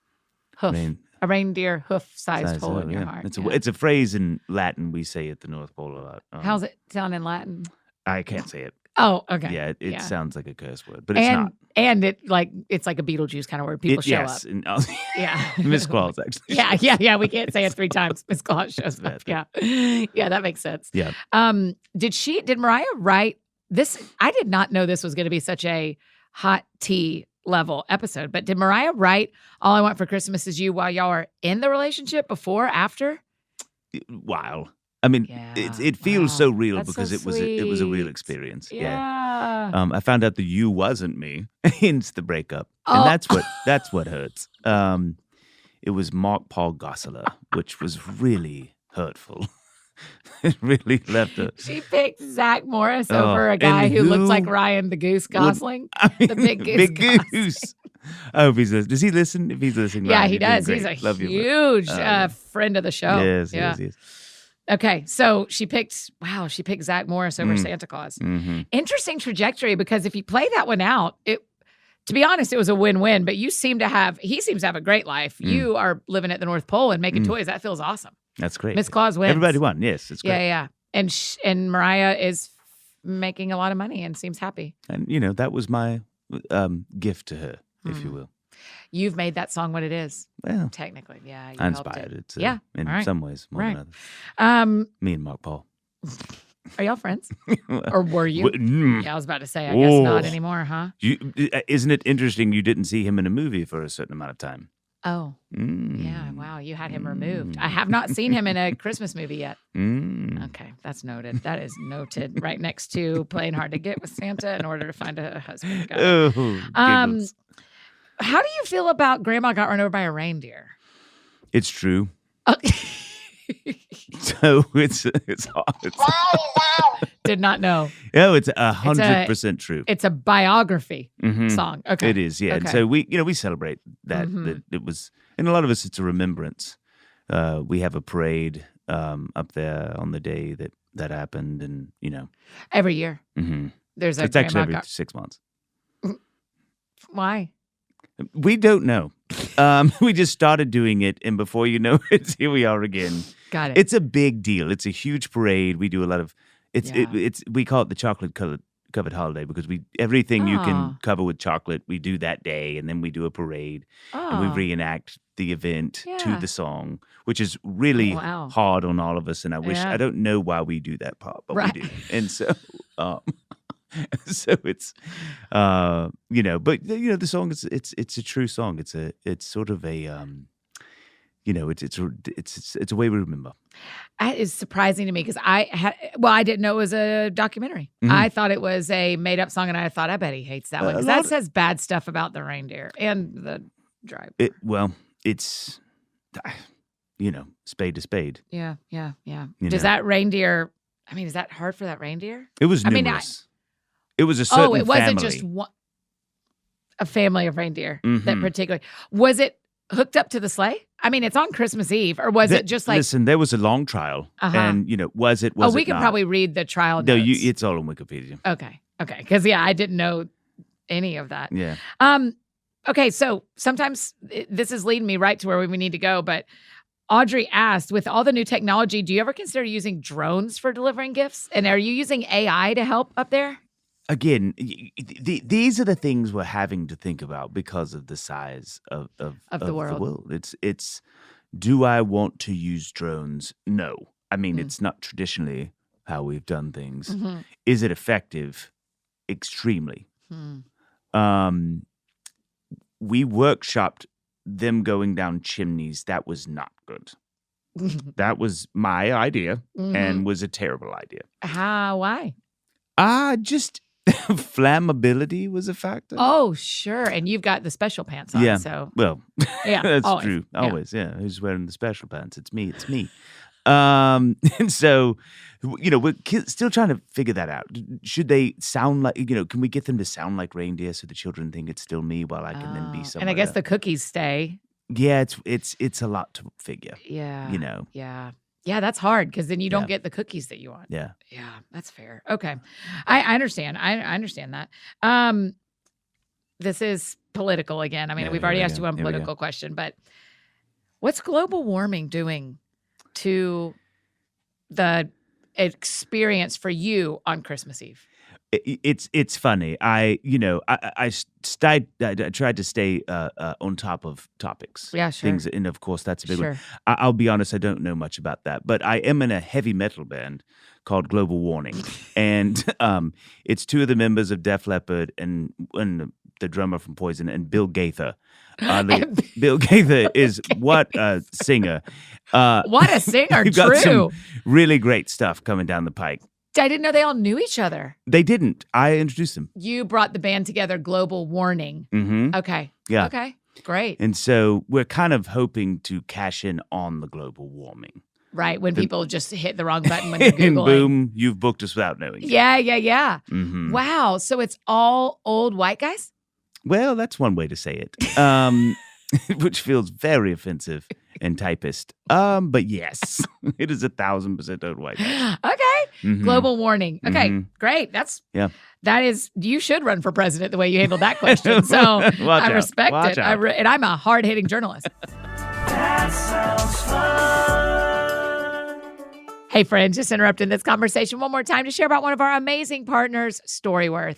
hoof. A reindeer hoof-sized hole in your heart. It's a phrase in Latin we say at the North Pole a lot. How's it sound in Latin? I can't say it. Oh, okay. Yeah, it sounds like a curse word, but it's not. And it's like a Beetlejuice kind of word. People show up. And, Yeah. Miss Claus actually. Yeah. We can't say it 3 times. Miss Claus shows up. Yeah. Yeah, that makes sense. Yeah. Did Mariah write this? I did not know this was going to be such a hot tea level episode, but did Mariah write All I Want for Christmas Is You while y'all are in the relationship, before, after? Wow. I mean, it feels so real. That's because so it was a real sweet. experience. Yeah. I found out the you wasn't me, hence the breakup, and that's what hurts. It was Mark Paul Gosselaar, which was really hurtful. It really left a. She picked Zach Morris over a guy who looks like Ryan the Goose Gosling. I mean, The big goose. goose. I hope he's listening. Does he listen? If he's listening, Yeah, Ryan, he you're doing does. He's great. a Love you, bro. huge Yeah. friend of the show. Yes, yeah. yes. Okay, so she picked Zach Morris over Santa Claus. Mm-hmm. Interesting trajectory, because if you play that one out, to be honest, it was a win-win, but he seems to have a great life. You are living at the North Pole and making toys. That feels awesome. That's great. Miss Claus wins. Everybody won. Yes, it's great. Yeah. And Mariah is making a lot of money and seems happy. And, that was my gift to her, if you will. You've made that song what it is. Well, technically, yeah. I inspired it. Yeah, in all right. some ways, more Right. than others. Me and Mark Paul. Are y'all friends? Or were you? Yeah, I was about to say, I guess not anymore, huh? Isn't it interesting you didn't see him in a movie for a certain amount of time? Oh, yeah. Wow, you had him removed. I have not seen him in a Christmas movie yet. Okay, that's noted. That is noted right next to playing hard to get with Santa in order to find a husband. Got it. Giggles. How do you feel about Grandma got run over by a reindeer? It's true. Oh. So it's hard. Did not know. Oh, it's 100% true. It's a biography song. Okay, it is. Yeah, Okay. and so we celebrate that. That it was, and a lot of us, it's a remembrance. We have a parade up there on the day that happened, and every year there's a. It's actually every Grandma 6 months. Why? We don't know. We just started doing it, and before you know it, here we are again. Got it. It's a big deal. It's a huge parade. We do a lot of. It's we call it the chocolate covered holiday because everything you can cover with chocolate, we do that day, and then we do a parade and we reenact the event to the song, which is really hard on all of us. And I don't know why we do that part, but we do. And so. So it's, but the song is it's a true song. It's sort of a, it's a way we remember. That is surprising to me because I didn't know it was a documentary. I thought it was a made up song, and I thought I bet he hates that one because that says bad stuff about the reindeer and the driver. It's, spade to spade. Yeah. Does that reindeer? I mean, is that hard for that reindeer? It was numerous. It was a certain it wasn't family. just a family of reindeer that particularly. Was it hooked up to the sleigh? I mean, it's on Christmas Eve, or was it just like? Listen, there was a long trial, and was it? We can probably read the trial notes. No, it's all on Wikipedia. Okay, because I didn't know any of that. Yeah. Okay, so sometimes this is leading me right to where we need to go, but. Audrey asked, with all the new technology, do you ever consider using drones for delivering gifts? And are you using AI to help up there? Again, these are the things we're having to think about because of the size of the world. It's do I want to use drones? No. I mean, it's not traditionally how we've done things. Is it effective? Extremely. We workshopped them going down chimneys. That was not good. That was my idea and was a terrible idea. Why? Just flammability was a factor. Oh, sure. And you've got the special pants on. Yeah. So. Well, that's always. true. Always. Yeah. Who's wearing the special pants? It's me. And so, we're still trying to figure that out. Should they sound like, can we get them to sound like reindeer so the children think it's still me while I can then be somewhere And I guess else? the cookies stay. Yeah, it's a lot to figure. Yeah. Yeah, that's hard because then you don't get the cookies that you want. Yeah, that's fair. Okay, I understand. I understand that. This is political again. I mean, we've already asked you one political question, but what's global warming doing to the experience for you on Christmas Eve? It's funny. I tried to stay on top of topics. Yeah, sure. Things, and of course that's a big one. I'll be honest, I don't know much about that, but I am in a heavy metal band called Global Warning, and it's two of the members of Def Leppard and the drummer from Poison and Bill Gaither. Bill Gaither is what a singer. What a singer! We've got some really great stuff coming down the pike. I didn't know they all knew each other. They didn't. I introduced them. You brought the band together, Global Warning. Okay. Yeah. Okay. Great. And so we're kind of hoping to cash in on the global warming. Right. When people just hit the wrong button when they're Googling. And boom, you've booked us without knowing. Yeah. Mm-hmm. Wow. So it's all old white guys? Well, that's one way to say it, which feels very offensive and typist. But yes, it is 1,000% owned white house. Okay. Global warning. Okay, great. Yeah. That is, you should run for president the way you handled that question. So Watch I out. respect Watch it. out. And I'm a hard-hitting journalist. That sounds fun. Hey, friends, just interrupting this conversation one more time to share about one of our amazing partners, Storyworth.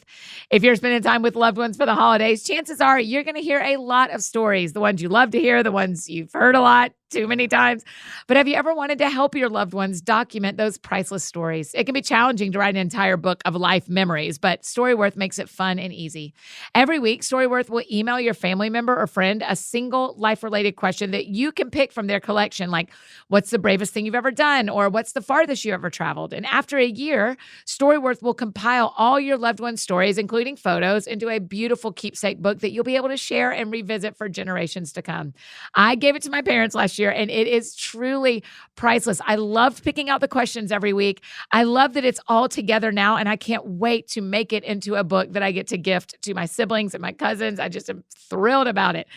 If you're spending time with loved ones for the holidays, chances are you're going to hear a lot of stories, the ones you love to hear, the ones you've heard a lot, too many times. But have you ever wanted to help your loved ones document those priceless stories? It can be challenging to write an entire book of life memories, but Storyworth makes it fun and easy. Every week, Storyworth will email your family member or friend a single life-related question that you can pick from their collection, like, what's the bravest thing you've ever done? Or what's the farthest you ever traveled? And after a year, Storyworth will compile all your loved ones' stories, including photos, into a beautiful keepsake book that you'll be able to share and revisit for generations to come. I gave it to my parents last year, and it is truly priceless. I loved picking out the questions every week. I love that it's all together now, and I can't wait to make it into a book that I get to gift to my siblings and my cousins. I just am thrilled about it.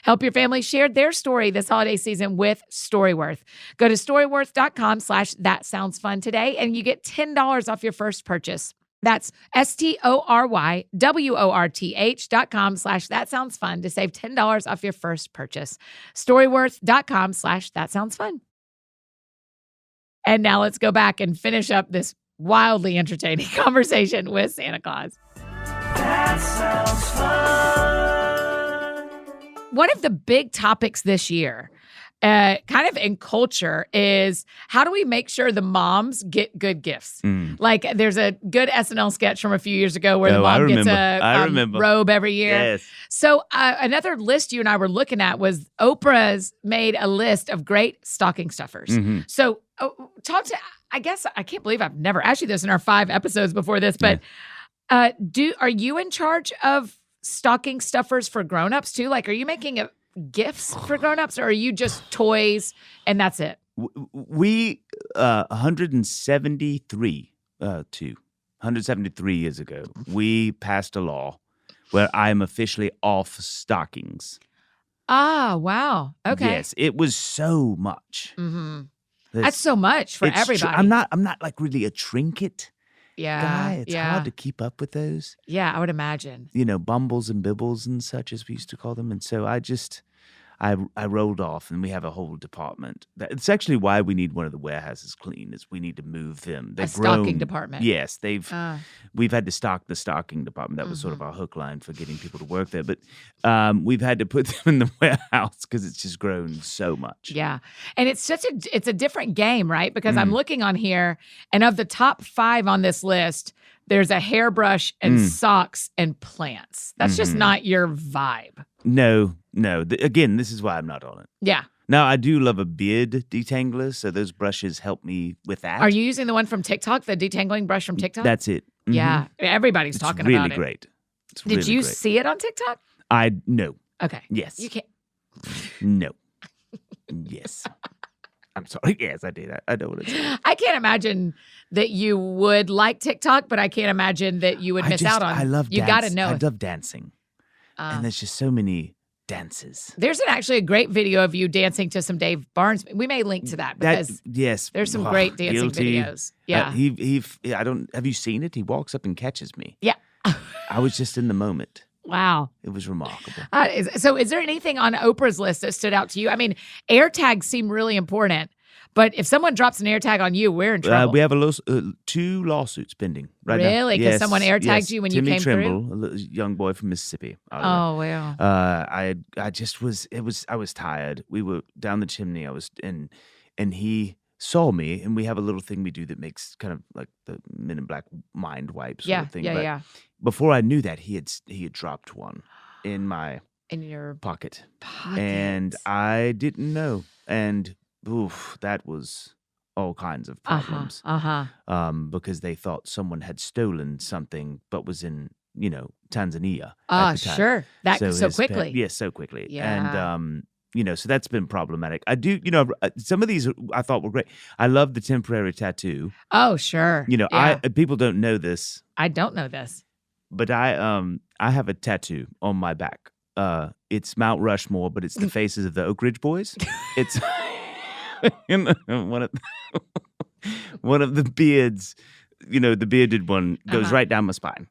Help your family share their story this holiday season with Storyworth. Go to storyworth.com/thatsoundsfun today, and you get $10 off your first purchase. That's STORYWORTH.com/thatsoundsfun to save $10 off your first purchase. Storyworth.com/thatsoundsfun. And now let's go back and finish up this wildly entertaining conversation with Santa Claus. That sounds fun. One of the big topics this year, kind of in culture, is how do we make sure the moms get good gifts? Like, there's a good SNL sketch from a few years ago where the mom gets a robe every year. Yes. So another list you and I were looking at was Oprah's made a list of great stocking stuffers. So talk to, I guess, I can't believe I've never asked you this in our 5 episodes before this, but are you in charge of stocking stuffers for grown-ups too? Like, are you making gifts for grown-ups, or are you just toys and that's it? We 173 years ago, we passed a law where I'm officially off stockings. Ah, wow. Okay. Yes, it was so much. That's so much for It's everybody. I'm not like really a trinket yeah. guy. It's yeah. hard to keep up with those. Yeah, I would imagine. Bumbles and bibbles and such, as we used to call them. And so I rolled off, and we have a whole department. It's actually why we need one of the warehouses clean, is we need to move them. They've stocking grown. department. Yes, we've had to stock the stocking department. That was sort of our hook line for getting people to work there. But we've had to put them in the warehouse because it's just grown so much. Yeah. And it's a different game, right? Because I'm looking on here, and of the top 5 on this list, there's a hairbrush and socks and plants. That's just not your vibe. No. Again, this is why I'm not on it. Yeah. Now, I do love a beard detangler, so those brushes help me with that. Are you using the one from TikTok, the detangling brush from TikTok? That's it. Yeah. Everybody's talking really about it. Great. Did you see it on TikTok? No. Okay. Yes. You can't. No. Yes. I'm sorry. Yes, I did. I know what it's like. I can't imagine that you would like TikTok, but I can't imagine that you would miss out on. I love You got to know. I love dancing. And there's just so many dances. There's actually a great video of you dancing to some Dave Barnes. We may link to that because yes, there's some great dancing videos. Yeah. I don't. Have you seen it? He walks up and catches me. Yeah. I was just in the moment. Wow. It was remarkable. So is there anything on Oprah's list that stood out to you? I mean, AirTags seem really important, but if someone drops an AirTag on you, we're in trouble. We have 2 lawsuits pending right now. Really? Because someone AirTagged you when you came Timmy through? Trimble, a young boy from Mississippi. Oh, wow. I just was. I was tired. We were down the chimney. I was and he saw me, and we have a little thing we do that makes kind of like the Men in Black mind wipe sort of thing. Yeah. Before I knew that, he had dropped one in my your pocket, and I didn't know. And that was all kinds of problems. Because they thought someone had stolen something, but was in Tanzania. Sure. So quickly. Yes, so quickly. Yeah. And so that's been problematic. I do, some of these I thought were great. I love the temporary tattoo. Oh, sure. People don't know this. I don't know this. But I I have a tattoo on my back. It's Mount Rushmore, but it's the faces of the Oak Ridge Boys. It's one of the beards. The bearded one goes right down my spine.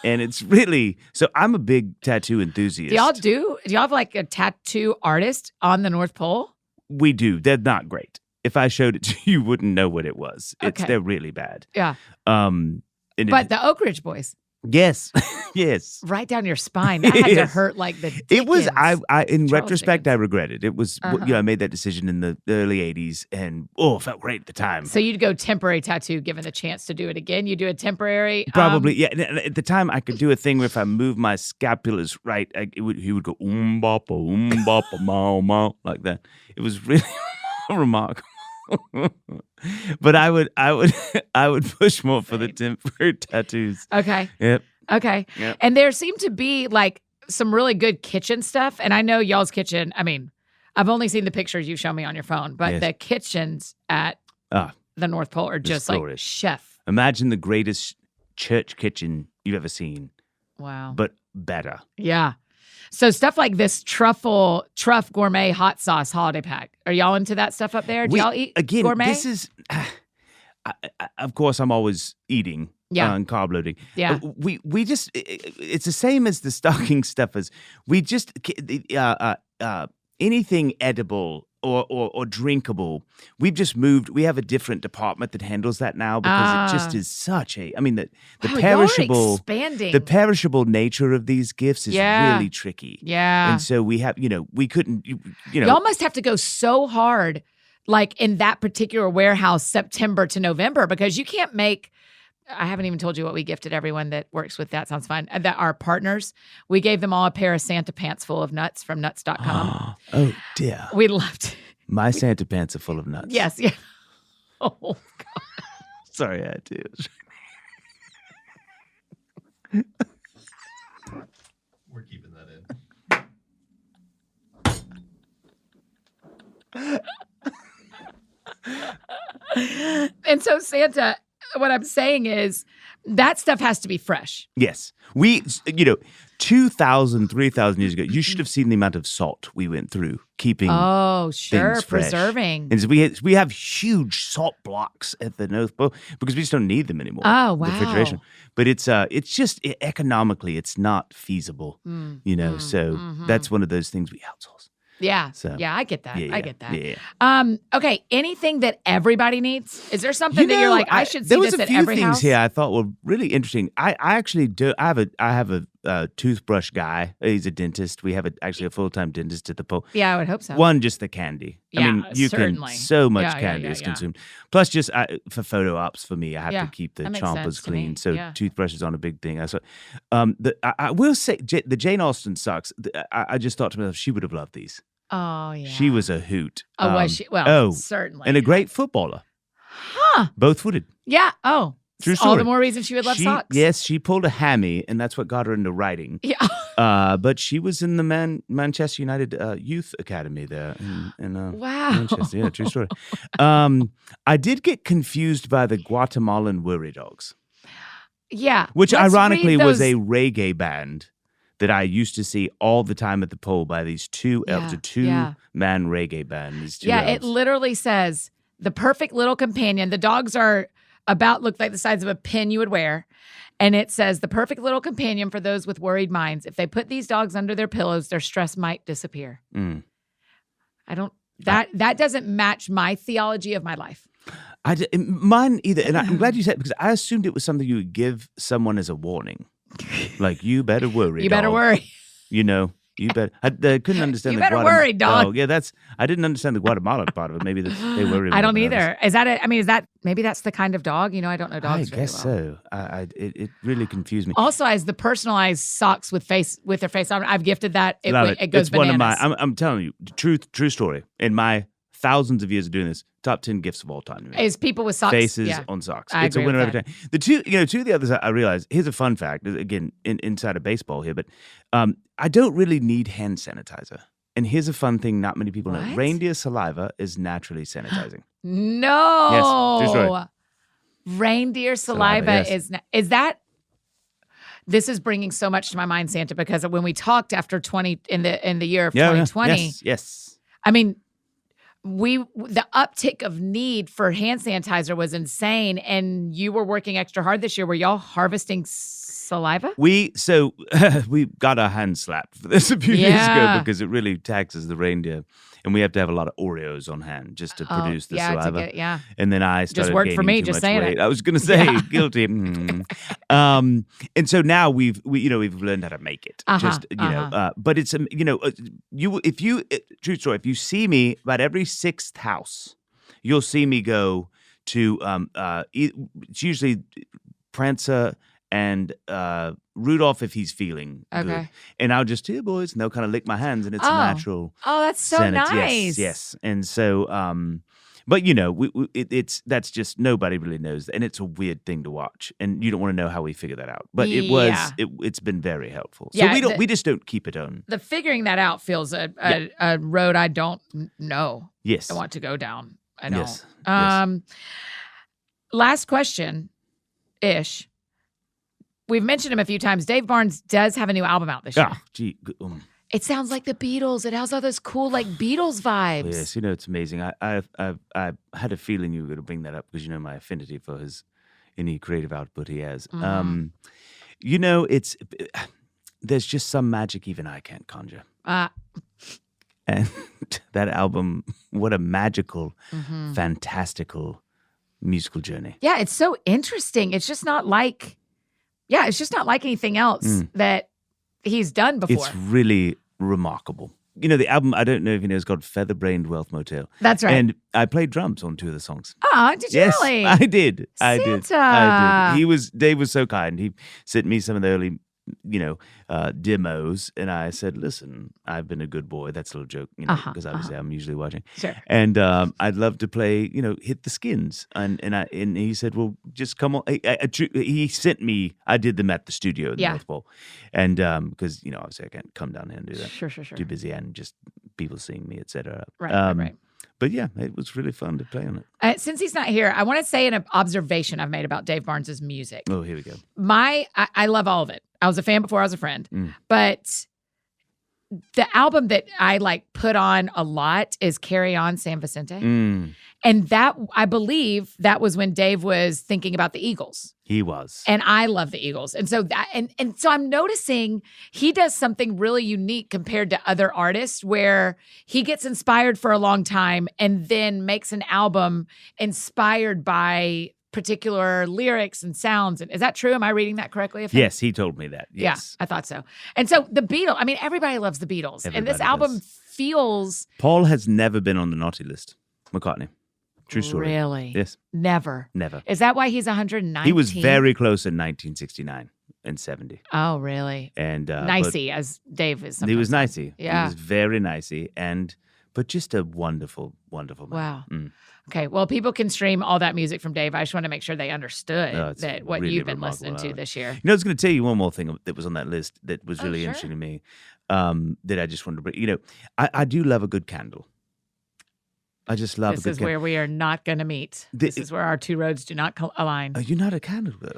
And it's really, so I'm a big tattoo enthusiast. Do y'all have like a tattoo artist on the North Pole? We do. They're not great. If I showed it to you, you wouldn't know what it was. Okay. They're really bad. Yeah. But the Oak Ridge Boys. Yes. Yes. Right down your spine. That had to hurt like the Dickens. It was, in Charles retrospect, Dickens. I regret it. It was, I made that decision in the early 80s and, it felt great at the time. So you'd go temporary tattoo given the chance to do it again? You do a temporary? Probably, yeah. And at the time, I could do a thing where if I moved my scapulars right, he would go, boppa, mau, mau, like that. It was really remarkable. But I would push more for the temporary tattoos. Okay. Yep. Okay. Yep. And there seemed to be like some really good kitchen stuff. And I know y'all's kitchen, I mean, I've only seen the pictures you show me on your phone, but the kitchens at the North Pole are just like chef. Imagine the greatest church kitchen you've ever seen. Wow. But better. Yeah. So stuff like this truff gourmet hot sauce holiday pack. Are y'all into that stuff up there? Do y'all eat gourmet? This is, of course, I'm always eating and carb loading. Yeah. We just, it's the same as the stocking stuffers. We just, anything edible or drinkable, we've just moved. We have a different department that handles that now because it just is such a. I mean, the perishable, expanding. the perishable nature of these gifts is really tricky. Yeah, and so we have, we couldn't, y'all must have to go so hard, like in that particular warehouse, September to November, because you can't make. I haven't even told you what we gifted everyone that works with That Sounds Fun. That our partners, we gave them all a pair of Santa pants full of nuts from nuts.com. Oh, dear. We loved it. My Santa pants are full of nuts. Yes. Yeah. Oh, God. Sorry, I had to. We're keeping that in. And so Santa, what I'm saying is that stuff has to be fresh. Yes. We, 2,000, 3,000 years ago, you should have seen the amount of salt we went through keeping things fresh. Preserving. And so we have huge salt blocks at the North Pole because we just don't need them anymore. Oh, wow. Refrigeration. But it's just economically, it's not feasible, so that's one of those things we outsource. Yeah. So, yeah, I get that. Yeah, I get that. Yeah. Okay, anything that everybody needs? Is there something that you're like, I should see this at every house? There was a few things here I thought were really interesting. I actually do. I have a toothbrush guy. He's a dentist. We have actually a full-time dentist at the pole. Yeah, I would hope so. One, just the candy. Yeah, I mean, certainly. so much candy is consumed. Plus, just for photo ops for me, I have to keep the that makes sense chompers to me. clean. So toothbrush is on a big thing. I will say the Jane Austen socks. I just thought to myself, she would have loved these. Oh, yeah. She was a hoot. Oh, was she? Well, certainly. And a great footballer. Huh. Both-footed. Yeah. Oh. True story. All the more reason she would love socks. Yes, she pulled a hammy, and that's what got her into writing. Yeah. But she was in the Manchester United Youth Academy there in wow. Manchester. Yeah, true story. I did get confused by the Guatemalan worry dogs. Yeah. Which Let's ironically read was those- a reggae band that I used to see all the time at the pole by these two-man reggae band. These two elves. It literally says, the perfect little companion. The dogs look like the size of a pin you would wear. And it says, the perfect little companion for those with worried minds. If they put these dogs under their pillows, their stress might disappear. That doesn't match my theology of my life. Mine either. And I'm glad you said it because I assumed it was something you would give someone as a warning. Like, you better worry, You better worry. You better. I couldn't understand You the better Guatemala. worry, dog. Oh, yeah, I didn't understand the Guatemala part of it. Maybe they worry. I don't more than either. others. Is that it? I mean, maybe that's the kind of dog? I don't know dogs I guess very well. so. It really confused me. Also, as the personalized socks with their face on, I've gifted that. It Love it. goes It's bananas. one of my. I'm telling you, true story. In my thousands of years of doing this, top 10 gifts of all time to me. Is people with socks. Faces Yeah. on socks. I It's a agree winner with every time. The two of the others I realized, here's a fun fact, again, inside of baseball here, but I don't really need hand sanitizer. And here's a fun thing not many people know. What? Reindeer saliva is naturally sanitizing. No. Yes, true story. Reindeer saliva Saliva, yes. is that? this is bringing so much to my mind, Santa, because when we talked after in the year of Yeah, 2020, yes. I mean, the uptick of need for hand sanitizer was insane, and you were working extra hard this year. Were y'all harvesting saliva? We got our hands slapped for this a few years ago because it really taxes the reindeer, and we have to have a lot of Oreos on hand just to produce the saliva. And then I started worked for gaining me, too just much saying weight. it. I was going to say guilty. And so now we've learned how to make it. But it's true story. If you see me about every sixth house, you'll see me go to it's usually Prancer and Rudolph if he's feeling good. And I'll just, here, boys, and they'll kind of lick my hands, and it's a natural. Oh, that's so scent. nice. Yes. And so, but that's just, nobody really knows. And it's a weird thing to watch. And you don't want to know how we figure that out. But it's been very helpful. So we just don't keep it on. The figuring that out feels a road I don't know. Yes. I want to go down. I don't. Yes. Last question-ish. We've mentioned him a few times. Dave Barnes does have a new album out this year. Oh, gee. It sounds like the Beatles. It has all those cool, like, Beatles vibes. Yes, it's amazing. I had a feeling you were going to bring that up because my affinity for any creative output he has. Mm-hmm. There's just some magic even I can't conjure. And that album, what a magical, fantastical musical journey. Yeah, it's so interesting. It's just not like anything else that he's done before. It's really remarkable. The album, I don't know if you know, is called Featherbrained Wealth Motel. That's right. And I played drums on two of the songs. Oh, did you really? I did. Santa. I did. Dave was so kind. He sent me some of the early demos, and I said, listen, I've been a good boy. That's a little joke, because obviously I'm usually watching. Sure. And I'd love to play, hit the skins. And he said, well, just come on. He sent me, I did them at the studio in the North Pole. And because, obviously I can't come down here and do that. Sure. Too busy and just people seeing me, etc. Right. But yeah, it was really fun to play on it. Since he's not here, I want to say an observation I've made about Dave Barnes' music. Oh, here we go. I love all of it. I was a fan before I was a friend. But the album that I put on a lot is Carry On, San Vicente. And that, I believe, that was when Dave was thinking about the Eagles. He was. And I love the Eagles. And so so I'm noticing he does something really unique compared to other artists where he gets inspired for a long time and then makes an album inspired by particular lyrics and sounds. And is that true? Am I reading that correctly? Yes, he told me that. Yes. Yeah, I thought so. And so the Beatles, everybody loves the Beatles. And this album feels... Paul has never been on the naughty list. McCartney. True story. Really? Yes. Never. Is that why he's 119? He was very close in 1969 and 70. Oh, really? And nicey, as Dave is. He was nicey. Yeah. He was very nicey, but just a wonderful, wonderful man. Wow. Okay, well, people can stream all that music from Dave. I just want to make sure they understood that what really you've been listening to this year. I was going to tell you one more thing that was on that list that was really interesting to me that I just wanted to bring. I do love a good candle. I just love a good candle. This is where we are not going to meet. This is where our two roads do not align. You're not a candle girl.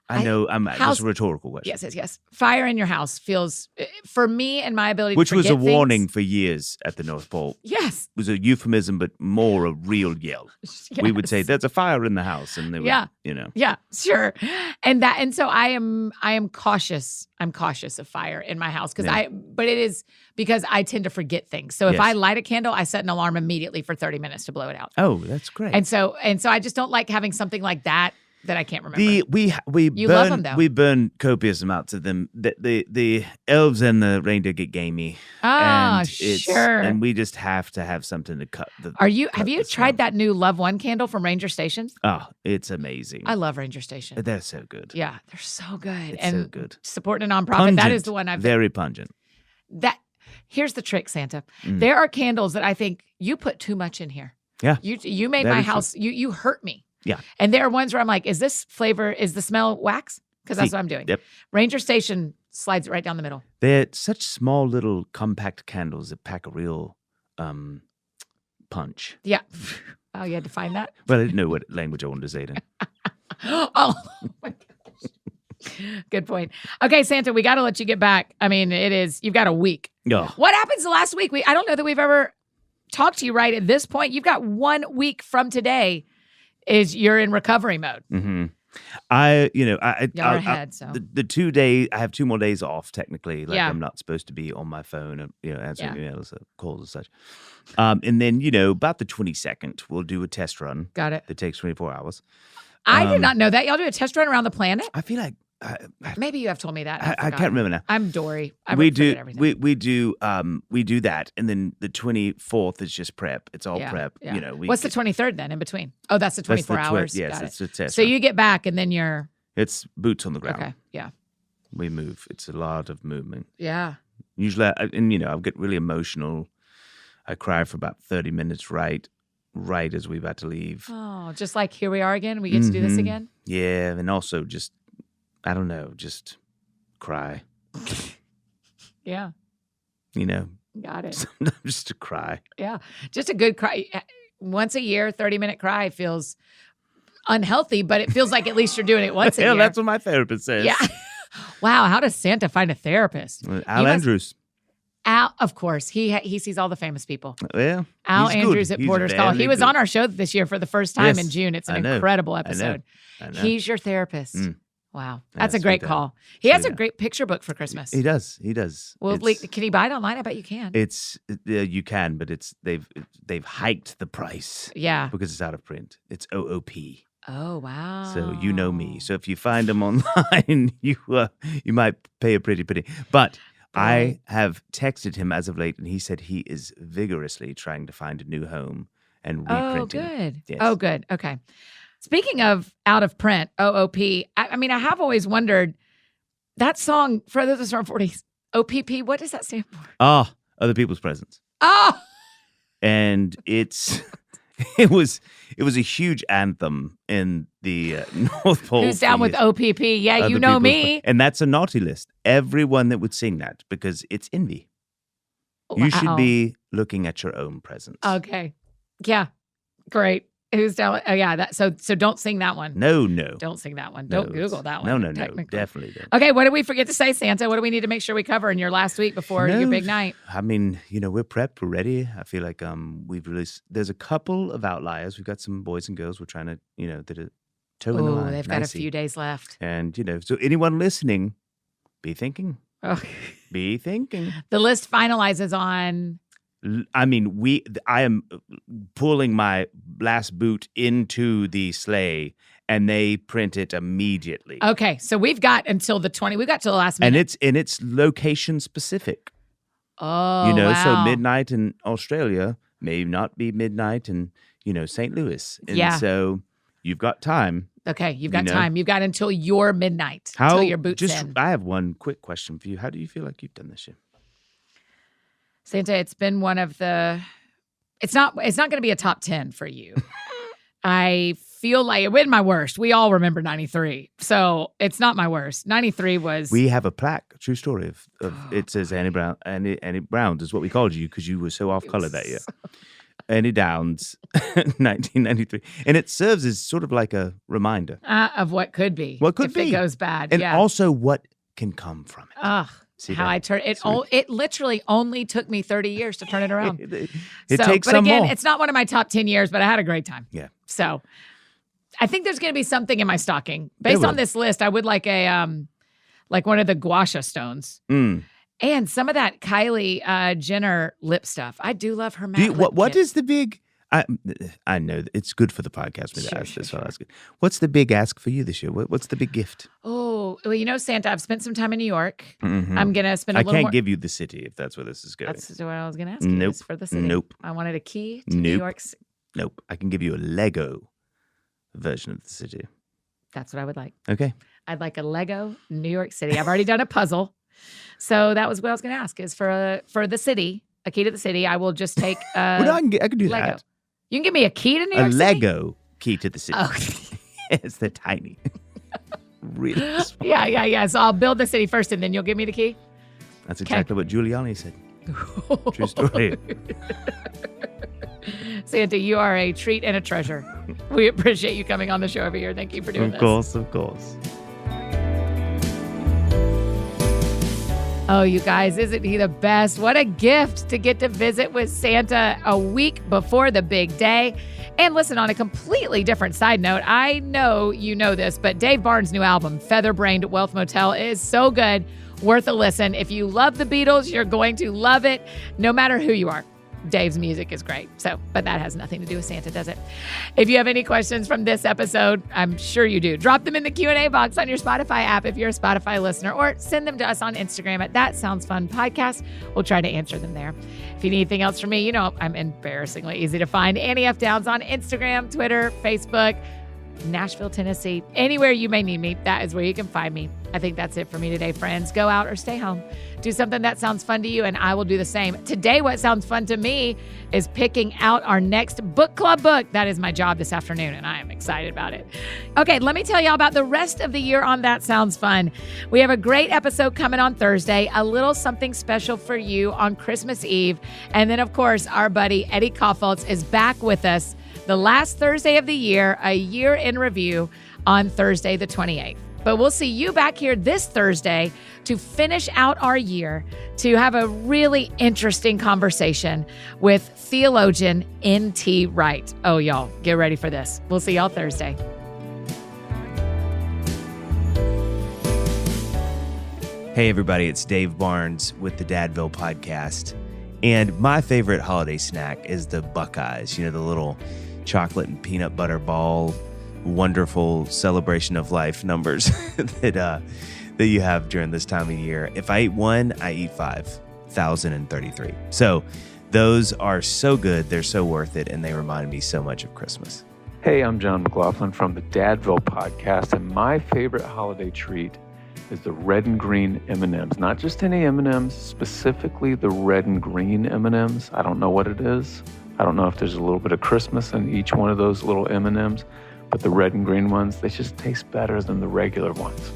I know. That's a rhetorical question. Yes. Fire in your house feels, for me and my ability Which to forget was a warning for years at the North Pole. Yes. It was a euphemism, but more a real yell. Yes. We would say, there's a fire in the house. And they would, Yeah, sure. And so I am cautious. I'm cautious of fire in my house but it is because I tend to forget things. So if I light a candle, I set an alarm immediately for 30 minutes to blow it out. Oh, that's great. And so I just don't like having something like that I can't remember. Love them, though. We burn copious amounts of them. The elves and the reindeer get gamey. Sure. And we just have to have something to cut. Have you tried that new Love One candle from Ranger Station? Oh, it's amazing. I love Ranger Station. They're so good. Yeah, they're so good. It's so good. Supporting a nonprofit. Pungent, that is the one I've very pungent. Here's the trick, Santa. There are candles that I think you put too much in here. Yeah. You made my house. You hurt me. Yeah. And there are ones where I'm like, is the smell wax? Because that's what I'm doing. Yep. Ranger Station slides it right down the middle. They're such small little compact candles that pack a real punch. Yeah. Oh, you had to find that? Well, I didn't know what language I wanted to say then. Oh my gosh. Good point. Okay, Santa, we got to let you get back. I mean, you've got a week. Yeah. What happens the last week? I don't know that we've ever talked to you right at this point. You've got 1 week from today is you're in recovery mode. Mm-hmm. Y'all are ahead, so. The 2 days, I have 2 more days off technically. Like Yeah. I'm not supposed to be on my phone and, answering emails, calls and such. And then, about the 22nd, we'll do a test run Got it. that takes 24 hours. I did not know that. Y'all do a test run around the planet? I feel like Maybe you have told me that. I can't remember now. I'm Dory. we do everything. we do that, and then the 24th is just prep. It's all prep. Yeah. What's the 23rd then in between? Oh, that's the 24 hours. Yes, Got it's it. a test. So run. you get back and then you're It's boots on the ground. okay. Yeah. We move. It's a lot of movement. Yeah. Usually, I'll get really emotional. I cry for about 30 minutes right as we're about to leave. Oh, just like here we are again. We get to do this Mhm. again. Yeah, and also just, I don't know, just cry. Yeah. Got it. Sometimes just to cry. Yeah. Just a good cry. Once a year, 30-minute cry feels unhealthy, but it feels like at least you're doing it once a year. That's what my therapist says. Yeah. Wow. How does Santa find a therapist? Al Andrews. Al, of course. He sees all the famous people. Yeah. Al he's good. Andrews at He's Porter's Call. He very was good. on our show this year for the first time in Yes, June. It's I an know. incredible I know. episode. I know. He's your therapist. Mm. Wow. Yeah, That's a sweet great guy. call. He has a Sweet guy. great picture book for Christmas. He does. He does. Well, can you buy it online? I bet you can. You can, but they've hiked the price Yeah. because it's out of print. It's OOP. Oh, wow. So you know me. So if you find them online, you might pay a pretty penny. But I Right. have texted him as of late, and he said he is vigorously trying to find a new home and reprinting. Oh, good. Yes. Oh, good. Okay. Speaking of out of print, OOP, I mean, I have always wondered that song, for those of us 40s, OPP, what does that stand for? Other people's presents. Oh, And it was a huge anthem in the North Pole. who's down for with years. OPP? Yeah, Other you know people's me. And that's a naughty list. Everyone that would sing that, because it's envy. You should Wow. be looking at your own presents. Okay. Yeah. Great. Who's down? Oh, yeah. So don't sing that one. No. Don't sing that one. No, Don't Google that one. No. technically. Definitely don't. Okay. What did we forget to say, Santa? What do we need to make sure we cover in your last week before your No, big night? I mean, we're prepped. We're ready. I feel like we've released. There's a couple of outliers. We've got some boys and girls. We're trying to, that are toeing the Oh, line. they've got a nicey. few days left. And so anyone listening, be thinking. Oh. Be thinking. The list finalizes on. I mean, I am pulling my last boot into the sleigh, and they print it immediately. Okay, so we've got until the 20. We got till the last minute. And it's location specific. Oh, So wow. midnight in Australia may not be midnight in St. Louis. And Yeah. so you've got time. Okay, you've got you know. time. You've got until your midnight. How until your boots in. I have one quick question for you. How do you feel like you've done this year? Santa, it's been one of the. It's not going to be a top 10 for you. I feel like it wasn't my worst. We all remember 93, so it's not my worst. 93 was. We have a plaque, true story of it says Annie Brown's is what we called you because you were so off color that year. Annie Downs, 1993, and it serves as sort of like a reminder of what could be. What could if be. it goes bad. and yeah. also what can come from it. Ugh. See How that? I turned it. Sweet. It literally only took me 30 years to turn it around. It So, takes but some again, more. it's not one of my top 10 years, but I had a great time. Yeah. So I think there's going to be something in my stocking. There Based on will. this list, I would like like one of the gua sha stones Mm. and some of that Kylie Jenner lip stuff. I do love her matte lip What kit. is the big? I know that it's good for the podcast. Me to Sure, ask sure, this. So I'll sure. ask it. What's the big ask for you this year? What's the big gift? Oh, well, Santa, I've spent some time in New York. Mhm. I'm going to spend a I little can't more. give you the city if that's where this is going. That's what I was going to ask you. Nope. Is for the city. Nope. I wanted a key to New Nope. York. Nope. I can give you a Lego version of the city. That's what I would like. Okay. I'd like a Lego New York City. I've already done a puzzle. So that was what I was going to ask is for the city, a key to the city. I will just take Well, no, I can do Lego. that. You can give me a key to New A York City? Lego key to the city. Oh. Yes, they're tiny. Really small. Yeah. So I'll build the city first and then you'll give me the key? That's exactly what Giuliani said. True story. Santa, you are a treat and a treasure. We appreciate you coming on the show every year. Thank you for doing this. Of course. Oh, you guys, isn't he the best? What a gift to get to visit with Santa a week before the big day. And listen, on a completely different side note, I know you know this, but Dave Barnes' new album, Featherbrained Wealth Motel, is so good, worth a listen. If you love the Beatles, you're going to love it, no matter who you are. Dave's music is great. But that has nothing to do with Santa, does it? If you have any questions from this episode, I'm sure you do, drop them in the Q&A box on your Spotify app if you're a Spotify listener, or send them to us on Instagram at That Sounds Fun Podcast. We'll try to answer them there. If you need anything else from me, you know I'm embarrassingly easy to find. Annie F. Downs on Instagram, Twitter, Facebook, Nashville, Tennessee, anywhere you may need me, that is where you can find me. I think that's it for me today, friends. Go out or stay home. Do something that sounds fun to you, and I will do the same. Today, what sounds fun to me is picking out our next book club book. That is my job this afternoon, and I am excited about it. Okay, let me tell y'all about the rest of the year on That Sounds Fun. We have a great episode coming on Thursday, a little something special for you on Christmas Eve. And then, of course, our buddy Eddie Kaufholz is back with us the last Thursday of the year, a year in review, on Thursday the 28th. But we'll see you back here this Thursday to finish out our year, to have a really interesting conversation with theologian N.T. Wright. Oh, y'all, get ready for this. We'll see y'all Thursday. Hey, everybody, it's Dave Barnes with the Dadville Podcast. And my favorite holiday snack is the Buckeyes, you know, the little chocolate and peanut butter ball, wonderful celebration of life numbers that you have during this time of year. If I eat one, I eat 5,033. So those are so good. They're so worth it. And they remind me so much of Christmas. Hey, I'm John McLaughlin from the Dadville Podcast. And my favorite holiday treat is the red and green M&Ms. Not just any M&Ms, specifically the red and green M&Ms. I don't know what it is. I don't know if there's a little bit of Christmas in each one of those little M&Ms, but the red and green ones, they just taste better than the regular ones.